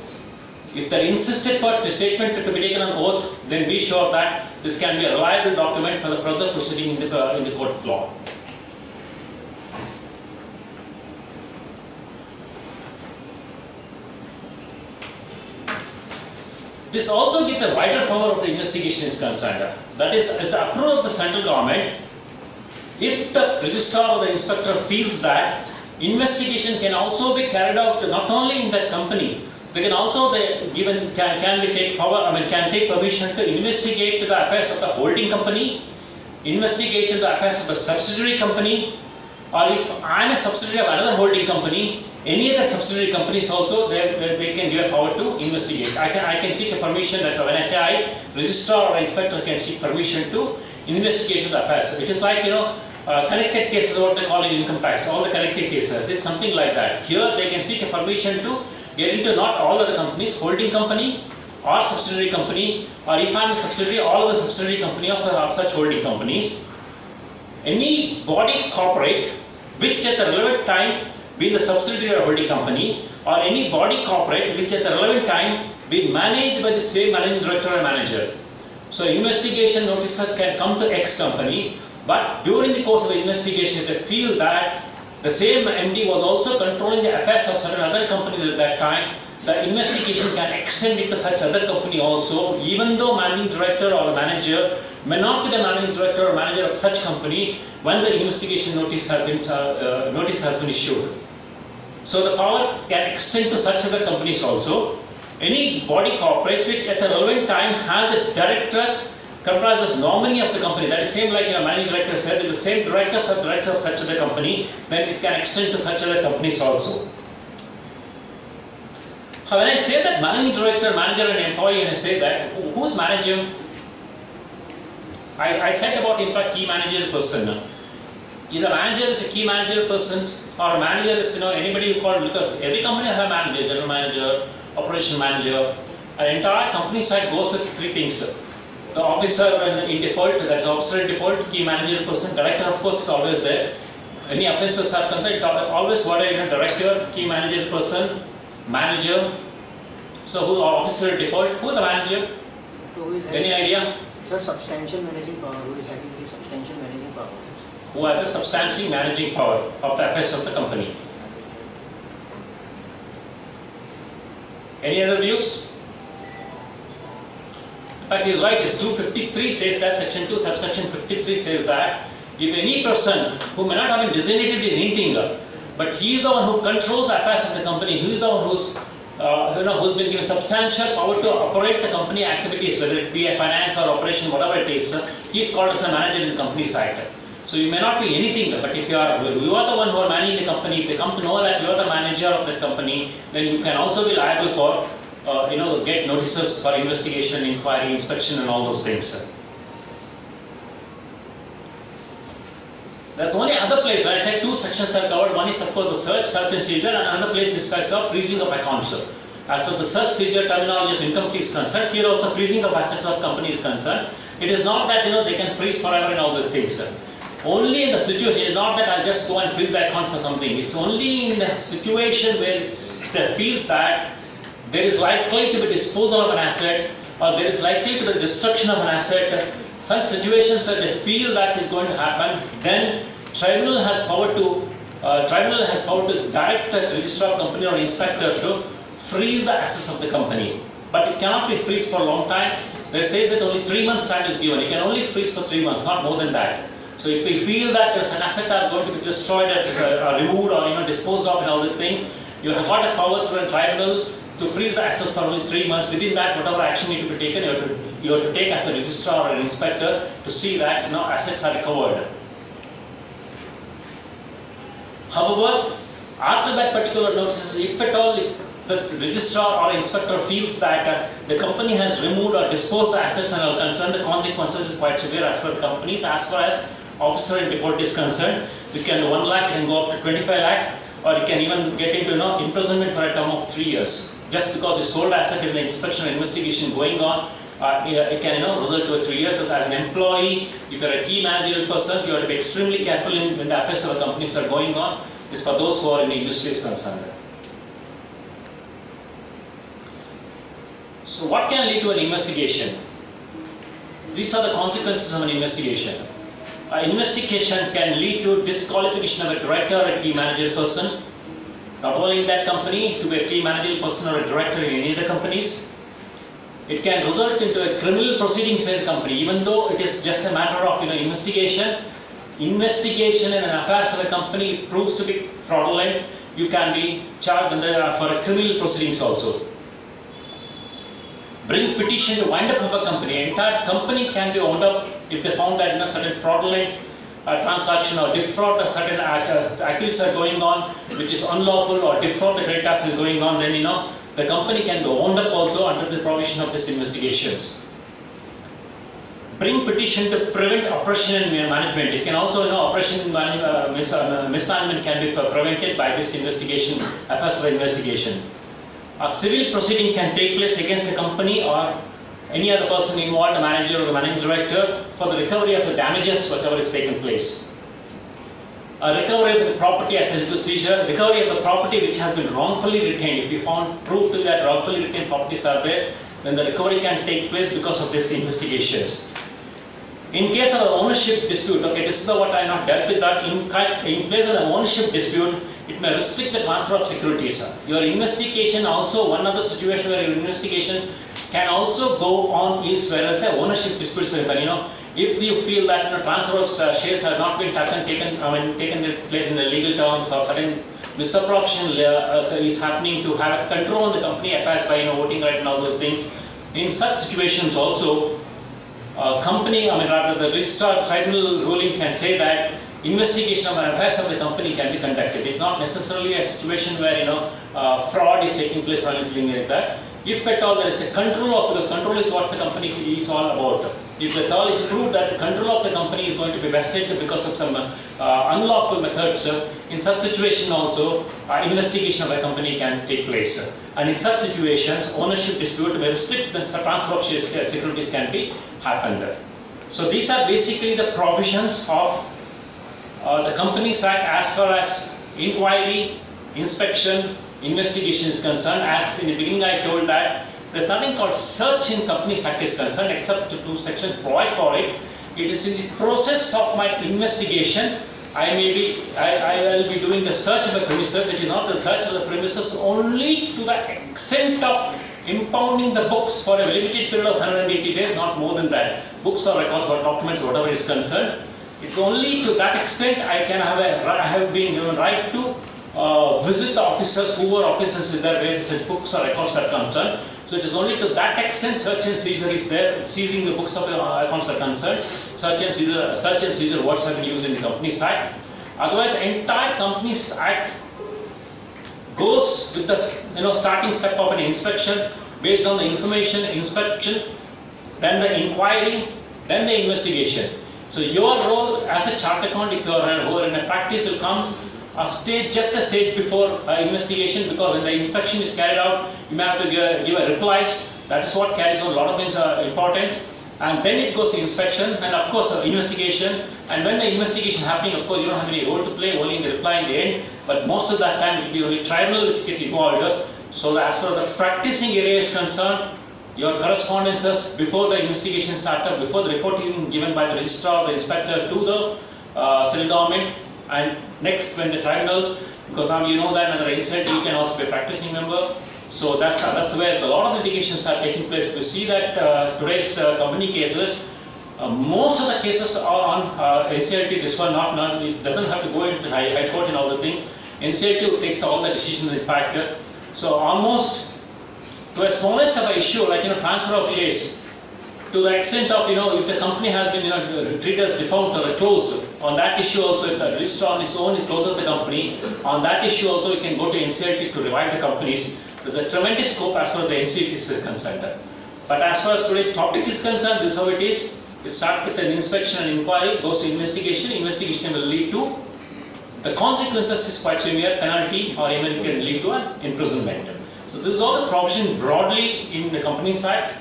if they insisted for the statement to be taken on oath, then be sure that this can be a reliable document for the further proceeding in the court of law. This also gives a wider power of the investigation is concerned. That is, at the approval of the central government, if the registrar or the inspector feels that investigation can also be carried out not only in that company, they can also can take permission to investigate to the affairs of the holding company, investigate to the affairs of the subsidiary company, or if I am a subsidiary of another holding company, any other subsidiary companies also, they can give a power to investigate. I can seek a permission. That's when I say I, registrar or inspector can seek permission to investigate the affairs. It is like connected cases, what they call in income tax, all the connected cases. It's something like that. Here they can seek a permission to get into not all other companies, holding company or subsidiary company, or if I am a subsidiary, all of the subsidiary company of such holding companies. Any body corporate which at the relevant time be the subsidiary or holding company, or any body corporate which at the relevant time be managed by the same managing director or manager. So investigation notices can come to X company, but during the course of the investigation they feel that the same MD was also controlling the affairs of certain other companies at that time, the investigation can extend it to such other company also, even though managing director or a manager may not be the managing director or manager of such company when the investigation notice has been issued. So the power can extend to such other companies also. Any body corporate which at the relevant time has the directors comprises nominee of the company, that is same like managing director said, the same directors are director of such other company, then it can extend to such other companies also. When I say that managing director, manager and employee, and I say that, who's manager? I said about in fact key manager person. Either manager is a key manager person, or manager is anybody you call, because every company has a manager, general manager, operation manager. An entire company side goes with three things. The officer in default, that is officer in default, key manager person, director of course is always there. Any offences are concerned, always what are director, key manager person, manager. So who officer in default? Who is the manager? So who is any idea? Sir, substantial managing power. Who is having the substantial managing power? Who has the substantial managing power of the affairs of the company. Any other views? In fact, he is right. It's 253 says that, section 2, subsection 53 says that if any person who may not have been designated in anything, but he is the one who controls the affairs of the company, he is the one who's been given substantial power to operate the company activities, whether it be a finance or operation, whatever it is, he is called as a manager in the company side. So you may not be anything, but if you are the one who are managing the company, if they come to know that you are the manager of the company, then you can also be liable for get notices for investigation, inquiry, inspection and all those things. There's only other place where I said two sections are covered. One is of course the search and seizure, and another place is freezing of accounts. As for the search seizure terminology of income tax is concerned, here also freezing of assets of company is concerned. It is not that they can freeze forever and all those things. Only in the situation, it's not that I'll just go and freeze the account for something. It's only in the situation where it feels that there is likely to be disposal of an asset, or there is likely to be destruction of an asset. Such situations that they feel that is going to happen, then tribunal has power to direct the registrar of company or inspector to freeze the assets of the company. But it cannot be freezed for a long time. They say that only 3 months time is given. You can only freeze for 3 months, not more than that. So if we feel that an asset are going to be destroyed, or removed, or disposed of and all the things, you have got a power through a tribunal to freeze the assets for only 3 months. Within that, whatever action need to be taken, you have to take as a registrar or an inspector to see that assets are recovered. However, after that particular notice, if at all the registrar or inspector feels that the company has removed or disposed the assets and are concerned, the consequences is quite severe as per the companies. As far as officer in default is concerned, you can 1 lakh can go up to 25 lakh, or you can even get into imprisonment for a term of 3 years. Just because you sold asset in the inspection or investigation going on, it can result to 3 years. Because as an employee, if you are a key managerial person, you have to be extremely careful when the affairs of the companies are going on. This for those who are in the industry is concerned. So what can lead to an investigation? These are the consequences of an investigation. An investigation can lead to disqualification of a director or a key managerial person, not only in that company, to be a key managerial person or a director in any of the companies. It can result into a criminal proceedings in the company, even though it is just a matter of investigation. Investigation in an affairs of a company proves to be fraudulent, you can be charged for a criminal proceedings also. Bring petition to wind up of a company. Entire company can be wound up if they found that certain fraudulent transaction or defraud or certain activities are going on which is unlawful, or defraud the creditors is going on, then the company can be wound up also under the provision of these investigations. Bring petition to prevent oppression and management. It can also oppression mismanagement can be prevented by this investigation, affairs of investigation. A civil proceeding can take place against the company or any other person involved, the manager or the managing director, for the recovery of the damages whatever is taken place. A recovery of the property as to seizure, recovery of the property which has been wrongfully retained. If you found proof to that wrongfully retained properties are there, then the recovery can take place because of these investigations. In case of an ownership dispute, this is what I have dealt with that. In place of an ownership dispute, it may restrict the transfer of securities. Your investigation also, one other situation where your investigation can also go on is where it's an ownership dispute. If you feel that transfer of shares have not been taken place in the legal terms, or certain misappropriation is happening to have control on the company affairs by voting right and all those things. In such situations also, the registrar tribunal ruling can say that investigation of affairs of the company can be conducted. It's not necessarily a situation where fraud is taking place or anything like that. If at all there is a control because control is what the company is all about. If at all is proved that the control of the company is going to be vested because of some unlawful methods, in such situation also investigation of a company can take place. And in such situations, ownership dispute may restrict the transfer of securities can be happened. So these are basically the provisions of the Companies Act as far as inquiry, inspection, investigation is concerned. As in the beginning I told that There's nothing called search in Companies Act is concerned, except to two sections provide for it. It is in the process of my investigation. I will be doing the search of the premises. It is not the search of the premises only to the extent of impounding the books for a limited period of 180 days, not more than that. Books or records or documents, whatever is concerned. It's only to that extent I have been given right to visit the officers, whoever officers is there, where such books or records are concerned. So it is only to that extent search and seizure is there, seizing the books of the accounts are concerned. Search and seizure words have been used in the Companies Act. Otherwise, entire Companies Act goes with the starting step of an inspection based on the information inspection, then the inquiry, then the investigation. So your role as a chartered accountant, if you are in a practice, will come just a stage before investigation, because when the inspection is carried out, you may have to give a replies. That is what carries a lot of importance. And then it goes to inspection and of course investigation. And when the investigation is happening, of course you don't have any role to play, only in the reply in the end. But most of that time it will be only tribunal which get involved. So as far as the practicing area is concerned, your correspondences before the investigation started, before the reporting given by the registrar or the inspector to the central government, and next when the tribunal, because now you know that under the inside you can also be a practicing member. So that's where a lot of litigations are taking place. We see that today's company cases, most of the cases are on NCLT. This one it doesn't have to go into high court and all the things. NCLT takes all the decisions in fact. So almost to a smallest of an issue like transfer of shares, to the extent of if the company has been treated as defunct or closed, on that issue also if the registrar on its own it closes the company, on that issue also it can go to NCLT to revive the companies. There's a tremendous scope as far as the NCLT is concerned. But as far as today's topic is concerned, this is how it is. It starts with an inspection and inquiry, goes to investigation. Investigation will lead to the consequences is quite severe, penalty, or even can lead to an imprisonment. So this is all the provision broadly in the Companies Act.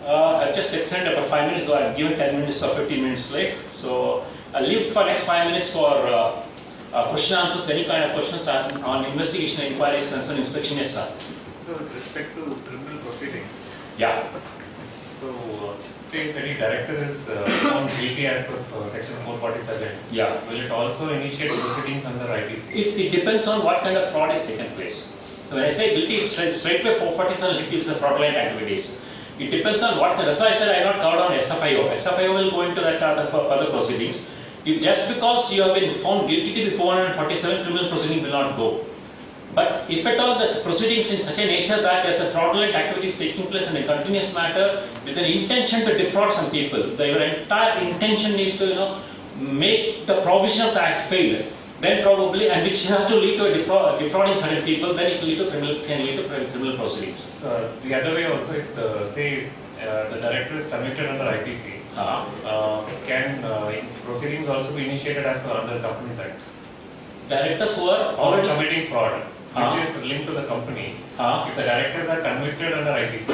I've just extended about 5 minutes, though I've given 10 minutes or 15 minutes late. So I'll leave for next 5 minutes for question answers, any kind of questions on investigation and inquiry is concerned, inspection, yes sir. So with respect to criminal proceedings, yeah. So say if any director is found guilty as per section 447, Yeah. will it also initiate proceedings under ITC? It depends on what kind of fraud is taken place. So when I say guilty, it's straightway 447 it gives a fraudulent activities. It depends on what kind. That's why I said I have not covered on SFIO. SFIO will go into that further proceedings. If just because you have been found guilty to be 447, criminal proceeding will not go. But if at all the proceedings in such a nature that there's a fraudulent activities taking place in a continuous matter with an intention to defraud some people, your entire intention is to make the provision of the act fail, then probably, and which has to lead to a defrauding certain people, then it can lead to criminal proceedings. So the other way also, if the director is convicted under ITC, can proceedings also be initiated as per under Companies Act? Directors who are Already already committing fraud, which is linked to the company. If the directors are convicted under ITC,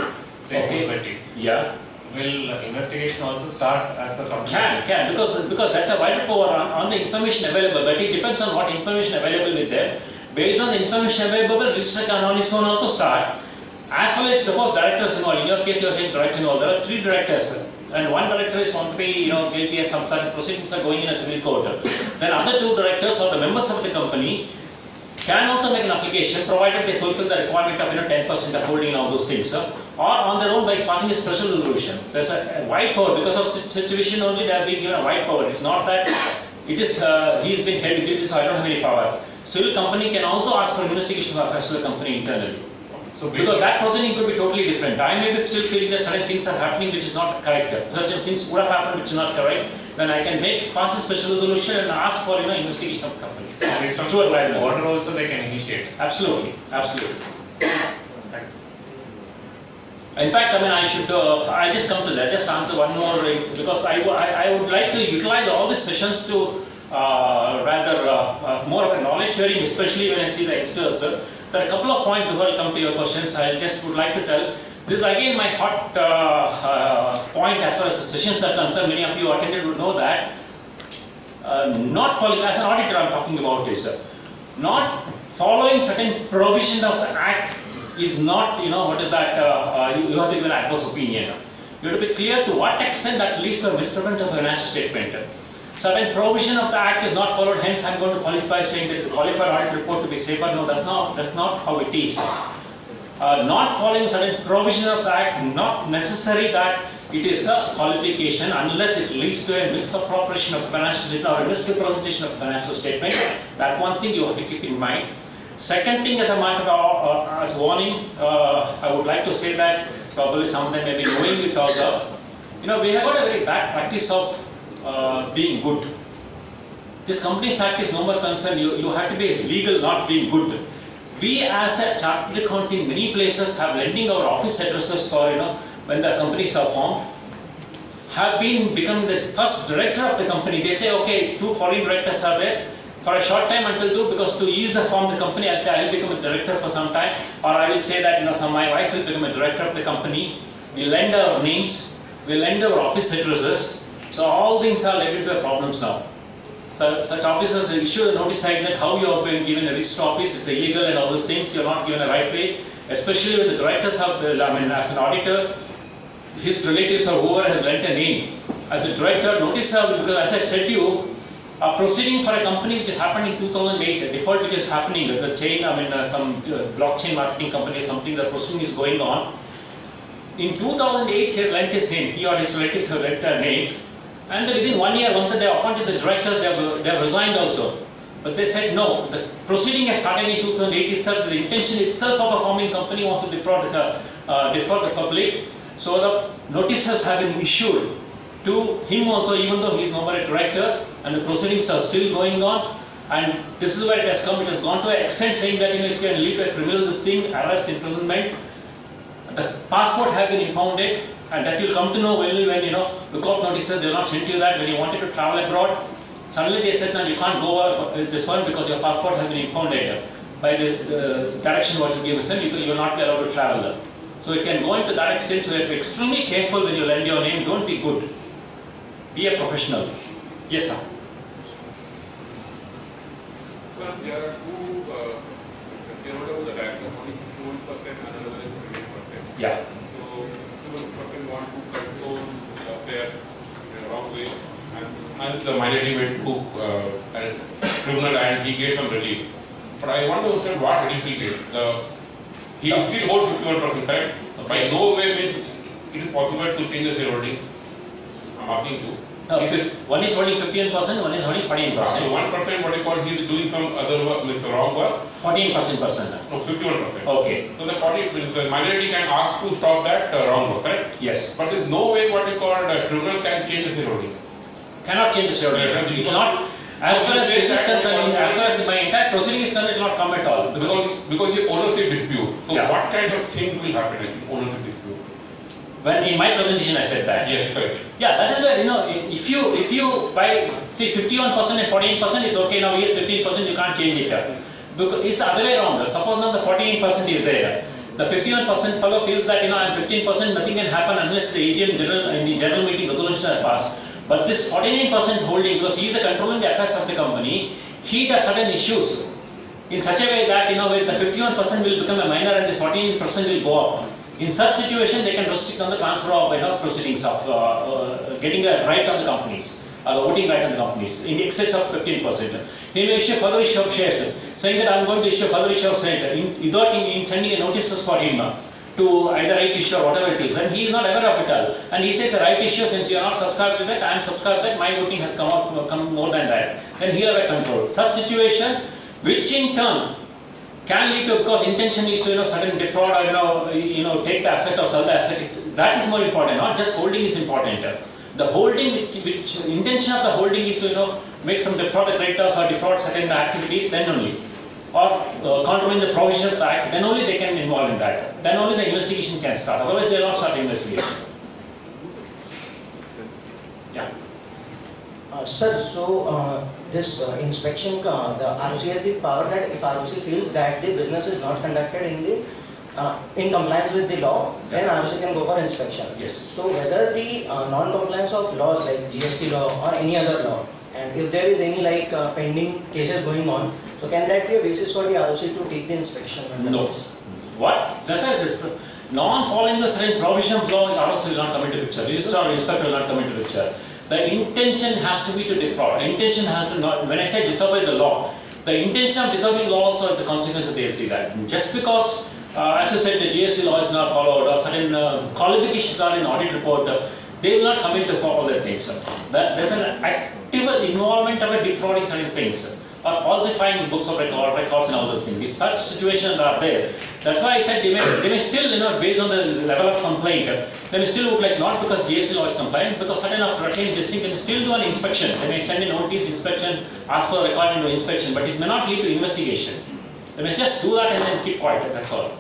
say Okay. 420, yeah. will investigation also start as per Companies Act? Can because that's a wider power on the information available, but it depends on what information available is there. Based on the information available, register can on its own also start. As well as suppose directors involved, in your case you are saying director involved, there are 3 directors. And one director is found to be guilty and some certain proceedings are going in a civil court. Then other 2 directors or the members of the company can also make an application provided they fulfill the requirement of 10% upholding and all those things. Or on their own by passing a special resolution. There's a wide power because of situation only they have been given a wide power. It's not that it is he's been held guilty so I don't have any power. Civil company can also ask for investigation of affairs of the company internally. So Because that proceeding could be totally different. I may be still feeling that certain things are happening which is not correct. Certain things would have happened which is not correct. Then I can pass a special resolution and ask for investigation of the company. So based on Through a tribunal. order also they can initiate. Absolutely, absolutely. Thank you. In fact, I should. I'll just come to that. Just answer one more because I would like to utilize all these sessions to more of a knowledge sharing, especially when I see the youngsters. There are a couple of points before I come to your questions. I just would like to tell. This is again my hot point as far as the sessions are concerned. Many of you attended would know that. Not following, as an auditor I'm talking about this, not following certain provision of the Act is not, what is that, you have to give an adverse opinion. You have to be clear to what extent that leads to a misrepresentation of financial statement. Certain provision of the act is not followed, hence I am going to qualify saying that it is a qualified audit report to be safer. No, that's not how it is. Not following certain provision of the act, not necessary that it is a qualification unless it leads to a misappropriation of financial statement or a misrepresentation of financial statement. That one thing you have to keep in mind. Second thing, as a matter of as warning, I would like to say that probably some of them may be knowing it also. We have got a very bad practice of being good. This Companies Act is no more concerned. You have to be legal, not being good. We as a chartered accountant in many places have lending our office addresses for when the companies are formed, have been becoming the first director of the company. They say, okay, 2 foreign directors are there for a short time because to ease the form of the company, I'll say I will become a director for some time, or I will say that my wife will become a director of the company. We lend our names, we lend our office addresses. So all things are led to problems now. So such officers issue a notice saying that how you have been given a registered office, it's illegal and all those things, you're not given a right way, especially when the directors have, as an auditor, his relatives or whoever has lent a name. As a director, notice because as I said to you, a proceeding for a company which happened in 2008, a default which is happening, the chain, some blockchain marketing company or something, the proceeding is going on. In 2008, he has lent his name, he or his relatives have lent a name. And within 1 year, once they appointed the directors, they have resigned also. But they said no, the proceeding has started in 2008 itself. The intention itself of a forming company was to defraud the public. So the notices have been issued to him also, even though he is no more a director, and the proceedings are still going on. And this is where it has come. It has gone to an extent saying that it can lead to a criminal arrest, imprisonment. The passport have been impounded. And that you'll come to know only when, the court notices, they will not send you that when you wanted to travel abroad. Suddenly they said, no, you can't go this one because your passport has been impounded by the direction what is given, you will not be allowed to travel. So it can go into that extent, so you have to be extremely careful when you lend your name, don't be good. Be a professional. Yes, sir. Sir, there are two shareholders that are one is 51% and another is 28%. Yeah. So 51% want to control the affairs in a wrong way, and the minority went to tribunal and he gave some relief. But I want to understand what relief he gave. He still holds 51%, correct? Okay. By no way means it is possible to change the shareholding. I'm asking you. One is holding 51%, one is holding 48%. So 1% what you call he is doing some other work, means wrong work. 14%. No, 51%. Okay. So the 40 means the minority can ask to stop that wrong work, correct? Yes. But there is no way what you call tribunal can change the shareholding. Cannot change the shareholding. It will not. As far as this is concerned, as far as my entire proceeding is concerned, it will not come at all. Because the ownership dispute. So yeah. What kind of things will happen in ownership dispute? When in my presentation I said that. Yes, correct. Yeah, that is where if you buy say 51% and 48%, it's okay. Now yes, 15% you can't change it. Because it's the other way around. Suppose now the 48% is there. The 51% fellow feels that I'm 15%, nothing can happen unless the AGM general meeting resolutions are passed. But this 49% holding, because he is the controlling the affairs of the company, he does certain issues in such a way that where the 51% will become a minor and this 48% will go up. In such situation, they can restrict on the transfer of proceedings of getting a right on the companies, the voting right on the companies in excess of 15%. He will issue further issue of shares, saying that I'm going to issue further issue of shares without sending a notices for him to either right issue or whatever it is. Then he is not aware of it all, and he says a right issue, since you are not subscribed to that, I am subscribed that, my voting has come more than that. Then he will have a control. Such situation, which in turn can lead to, because intention is to sudden defraud or take the asset or sell the asset. That is more important. Not just holding is important. The holding, which intention of the holding is to make some defraud the creditors or defraud certain activities, then only, or contravene the provision of the act, then only they can involve in that. Then only the investigation can start. Otherwise, they will not start investigation. Yeah. Sir, so this inspection, the ROC has the power that if ROC feels that the business is not conducted in compliance with the law, then ROC can go for inspection. Yes. So whether the non-compliance of laws like GST law or any other law, and if there is any pending cases going on, so can that be a basis for the ROC to take the inspection? No. What? That's why I said, non-following the certain provision of law, ROC will not come into picture. Registrar or inspector will not come into picture. The intention has to be to defraud. Intention has to not, when I say disobey the law, the intention of disobeying law also the consequences they'll see that. Just because, as I said, the GST law is not followed or certain qualifications are in audit report, they will not come into all that things. That there's an active involvement of a defrauding certain things or falsifying books of records and all those things. If such situations are there, that's why I said they may still, based on the level of complaint, they may still look like not because GST law is compliant, because certain of routine testing, they may still do an inspection. They may send a notice inspection, ask for a record and do inspection, but it may not lead to investigation. They may just do that and then keep quiet, that's all.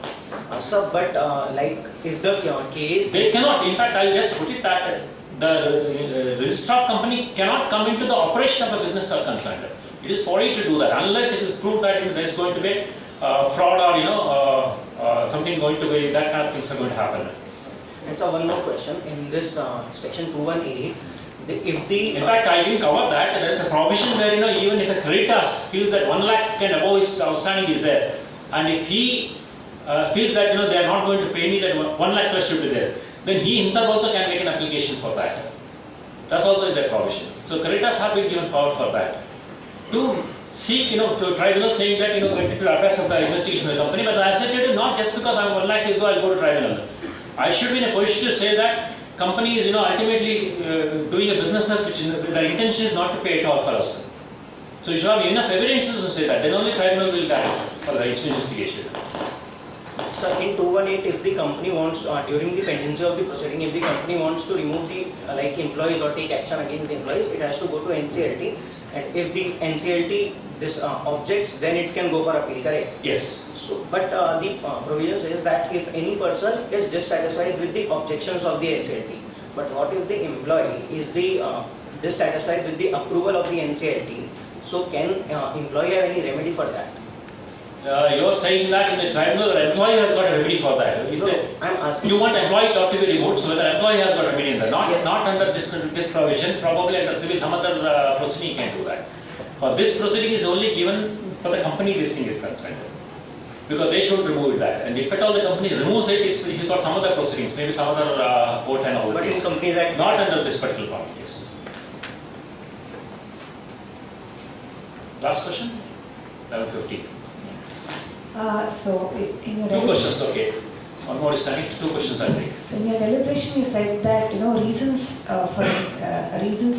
Sir, but like if the case... They cannot, in fact, I'll just put it that the registrar company cannot come into the operation of a business are concerned. It is for you to do that, unless it is proved that there is going to be fraud or something going to be, that kind of things are going to happen. And so one more question, in this section 218, if the... In fact, I didn't cover that. There is a provision where, even if a creditor feels that 1 lakh and above is outstanding is there, and if he feels that, they are not going to pay me, that 1 lakh plus should be there, then he himself also can make an application for that. That's also in the provision. So creditors have been given power for that. To seek, to tribunal saying that, get to address of the investigation of the company, but as I said, not just because I am 1 lakh, I'll go to tribunal. I should be in a position to say that company is, ultimately doing a business which the intention is not to pay at all for us. So you should have enough evidences to say that, then only tribunal will guide for the investigation. So in 218, if the company wants, during the pendency of the proceeding, if the company wants to remove the employees or take action against the employees, it has to go to NCLT. And if the NCLT objects, then it can go for appeal, correct? Yes. So, but the provision says that if any person is dissatisfied with the objections of the NCLT, but what if the employee is dissatisfied with the approval of the NCLT? So can employee have any remedy for that? You are saying that in the tribunal, the employee has got a remedy for that. If I'm asking. You want employee not to be removed, so whether employee has got a remedy in that. Yes. Not under this provision, probably under civil, some other proceeding can do that. For this proceeding is only given for the company this thing is concerned. Because they should remove that. And if at all the company removes it, he's got some other proceedings, maybe some other court and all that. But in Companies Act. Not under this particular part, yes. Last question? 11:50. So in your Two questions, okay. One more is standing. Two questions, I think. So in your deliberation, you said that reasons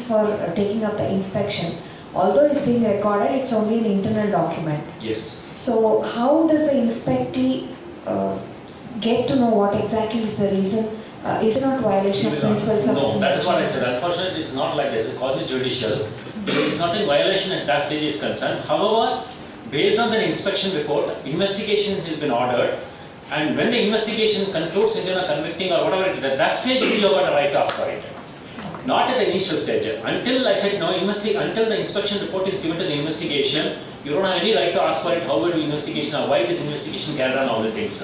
for taking up the inspection, although it's being recorded, it's only an internal document. Yes. So how does the inspectee get to know what exactly is the reason? Is it not violation of principles of? No, that is what I said. Unfortunately, it's not like this. It's quasi-judicial. It's not in violation as that stage is concerned. However, based on the inspection report, investigation has been ordered, and when the investigation concludes in convicting or whatever it is, at that stage you have got a right to ask for it. Not at the initial stage. Until I said no, until the inspection report is given to the investigation, you don't have any right to ask for it, how will the investigation or why this investigation carried on, all the things.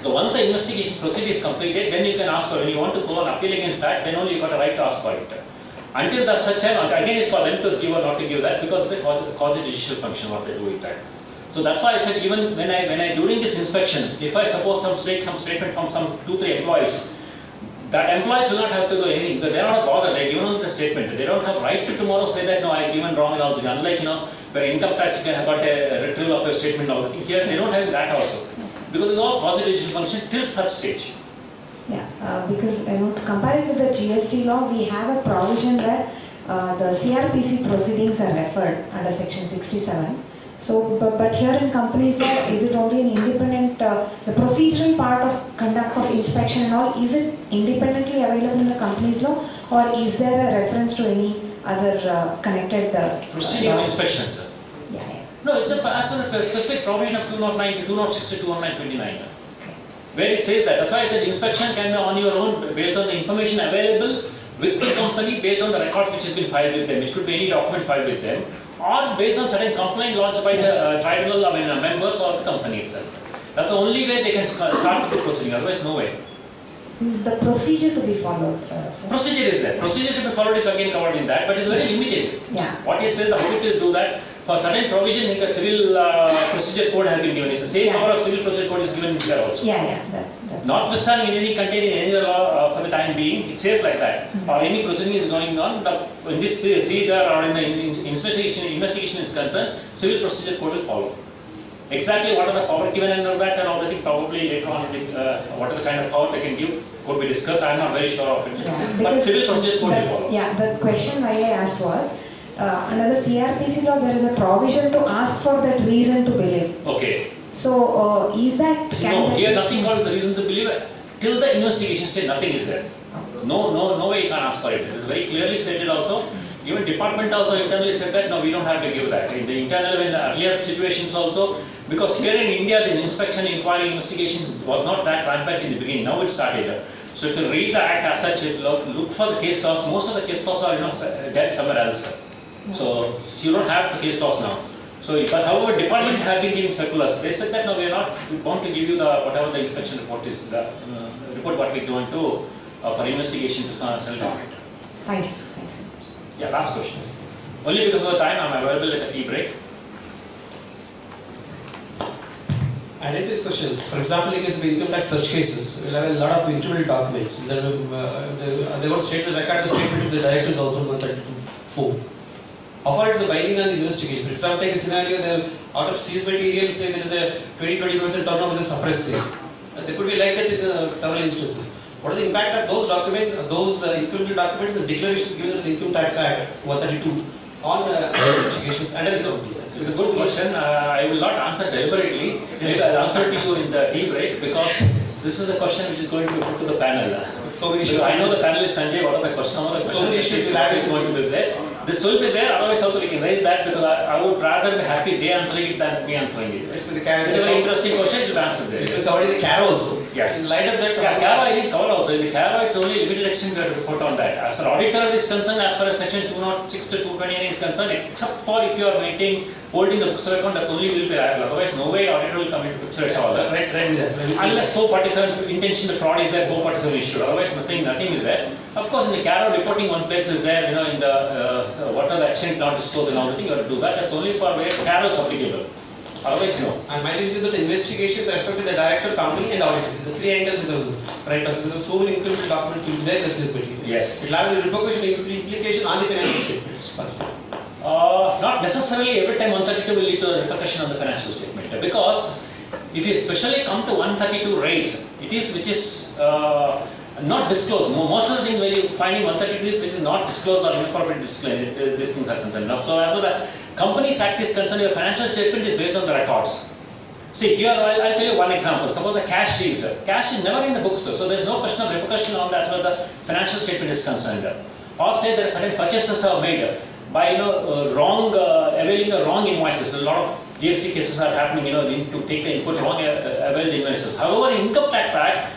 So once the investigation procedure is completed, then you can ask for it. When you want to go and appeal against that, then only you got a right to ask for it. Until that such time, again it's for them to give or not to give that, because it's a quasi-judicial function what they do with that. So that's why I said even when I during this inspection, if I suppose some statement from some 2-3 employees, that employees will not have to do anything because they are not bothered. They given on the statement. They don't have right to tomorrow say that no, I given wrong and all that. Unlike where income tax you can have got a retrieval of a statement and all that. Here they don't have that also, because it's all quasi-judicial function till such stage. Yeah, because to compare it with the GST law, we have a provision where the CRPC proceedings are referred under section 67. So, but here in companies law, is it only an independent, the procedural part of conduct of inspection and all, is it independently available in the companies law, or is there a reference to any other connected proceeding of inspection, sir? Yeah. No, it's as per the specific provision of 209, 206 to 20929. Where it says that. That's why I said inspection can be on your own based on the information available with the company, based on the records which has been filed with them. It could be any document filed with them, or based on certain complaint lodged by the tribunal, members or the company itself. That's the only way they can start with the proceeding, otherwise no way. The procedure to be followed, sir. Procedure is there. Procedure to be followed is again covered in that, but it's very limited. Yeah. What it says, how it will do that, For certain provision, like a civil procedure code has been given. It's the same Yeah. power of civil procedure code is given here also. Yeah, that's. Notwithstanding in any contained in any other law for the time being, it says like that. Or any proceeding is going on, in this seizure or in the investigation is concerned, civil procedure code will follow. Exactly what are the power given under that and all that thing probably later on, what are the kind of power they can give could be discussed. I am not very sure of it. Yeah, But because civil procedure code will follow. Yeah, the question why I asked was, under the CRPC law, there is a provision to ask for that reason to believe. Okay. So, is that... No, that- here nothing called is the reason to believe it. Till the investigation stage, nothing is there. No way you can ask for it. It is very clearly stated also. Even department also internally said that no, we don't have to give that. In the internal, in the earlier situations also, because here in India, this inspection, inquiry, investigation was not that rampant in the beginning. Now it started. So if you read the act as such, look for the case laws. Most of the case laws are dead somewhere else. So you don't have the case laws now. So, but however, department have been giving circulars. They said that no, we want to give you the whatever the inspection report is, the report what we're going to for investigation to central government. Thank you, sir. Thanks. Yeah, last question. Only because of the time, I'm available at a tea break. Identity questions. For example, in case of income tax search cases, we'll have a lot of interval documents. They got state the record, the statement of the director is also 132.4. Offer it's a binding on the investigation. For example, take a scenario, the out of seized material, say there is a 20% turnover is a suppressed sale. There could be like that in several instances. What is the impact of those documents, those income documents and declarations given in the Income Tax Act 132 on investigations under the companies? It's a good question. I will not answer deliberately. Maybe I'll answer to you in the tea break because this is a question which is going to be put to the panel. So many Because issues. I know the panelist Sanjay, what are the questions? What are the So many questions issues that will is have going to be there. This will be there, otherwise also we can raise that because I would rather be happy they answering it than me answering it. It's with the It's a very interesting question, it's answered there. This is covered in the CARO also. Yes. In light of that, Yeah, CARO I did cover also. In the CARO, it's only limited extent we have to report on that. As far auditor is concerned, as far as section 206 to 229 is concerned, except for if you are holding the books of account, that's only will be liable. Otherwise, no way auditor will come into picture at all. right there. Unless 447 intention the fraud is there, 447 issued. Otherwise, nothing is there. Of course, in the CARO reporting, one place is there. In the what are the extent not disclosed and all the thing, you have to do that. That's only for where CARO is applicable. Otherwise, no. And my issue is that investigation with respect to the director, company, and auditors. The three angles it was right. Because so many income documents will be there. This is material. Yes. It will have a repercussion implication on the financial statements first. Not necessarily every time 132 will lead to a repercussion on the financial statement because if you especially come to 132 rates, it is which is not disclosed. Most of the things when you finding 132 is which is not disclosed or inappropriate disclosed, these things are concerned. So as far as the Companies Act is concerned, your financial statement is based on the records. See here, I'll tell you one example. Suppose the cash is never in the books, so there's no question of repercussion on that as far as the financial statement is concerned. Or say there are certain purchases are made by availing the wrong invoices. A lot of GST cases are happening. Need to take the input wrong availed invoices. However, in Income Tax Act,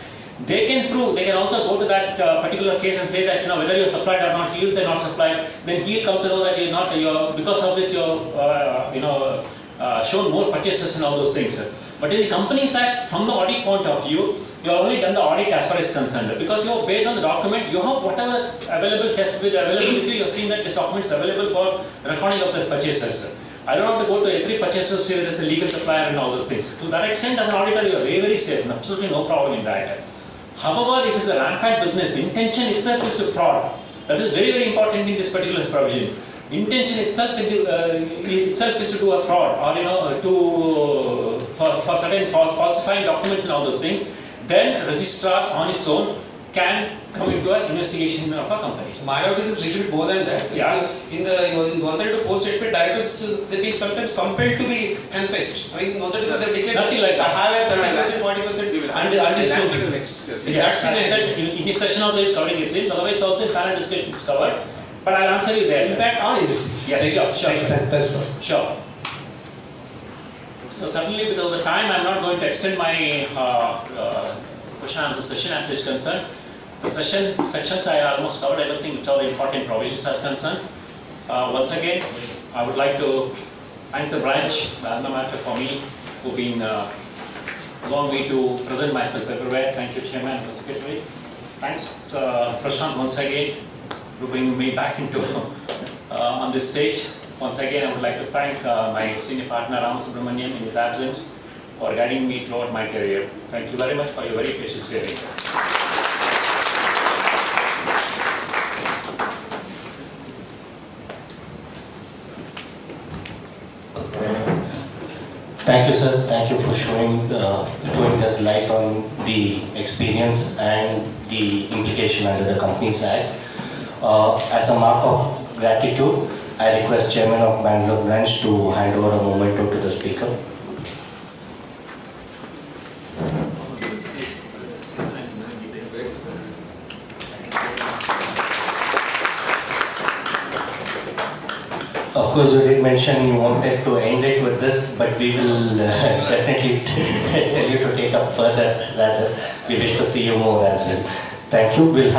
they can prove. They can also go to that particular case and say that whether you're supplied or not, yields are not supplied. Then he'll come to know that you're not. Because of this, you're shown more purchases and all those things. But in the Companies Act, from the audit point of view, you have only done the audit as far as concerned. Because you have based on the document, you have whatever available test with availability, you have seen that this document is available for recording of the purchases. I don't have to go to every purchaser, say there's a legal supplier and all those things. To that extent, as an auditor, you are very, very safe. Absolutely no problem in that. However, if it's a rampant business, intention itself is to fraud. That is very, very important in this particular provision. Intention itself is to do a fraud or for certain falsifying documents and all those things. Then registrar on its own can come into an investigation of a company. So my notice is a little bit more than that. Yeah. In the 132 statement, directors they're being sometimes compelled to be confessed. I mean, 132 they've declared Nothing like that. I have a 30%, 40% undisclosed. Yes, as I said, in this session also is covering it seems, otherwise also in panel discussion it's covered. But I'll answer you there. Impact on investigation. Yes, sure. Thanks, sir. Sure. So certainly because of the time, I'm not going to extend my question and answer session as is concerned. The sections I almost covered. I don't think which are the important provisions are concerned. Once again, I would like to thank the branch, the alma mater for me, who've been allowing me to present myself everywhere. Thank you, Chairman and the Secretary. Thanks, Prashant, once again, to bring me back into on this stage. Once again, I would like to thank my senior partner Ram Subramanian in his absence for guiding me throughout my career. Thank you very much for your very patient hearing. Thank you, sir. Thank you for showing us light on the experience and the implication under the Companies Act. As a mark of gratitude, I request Chairman of Bangalore Branch to hand over a memento to the speaker. Of course, you did mention you wanted to end it with this, but we will definitely tell you to take up further. Rather, we wish to see you more as well. Thank you. We'll have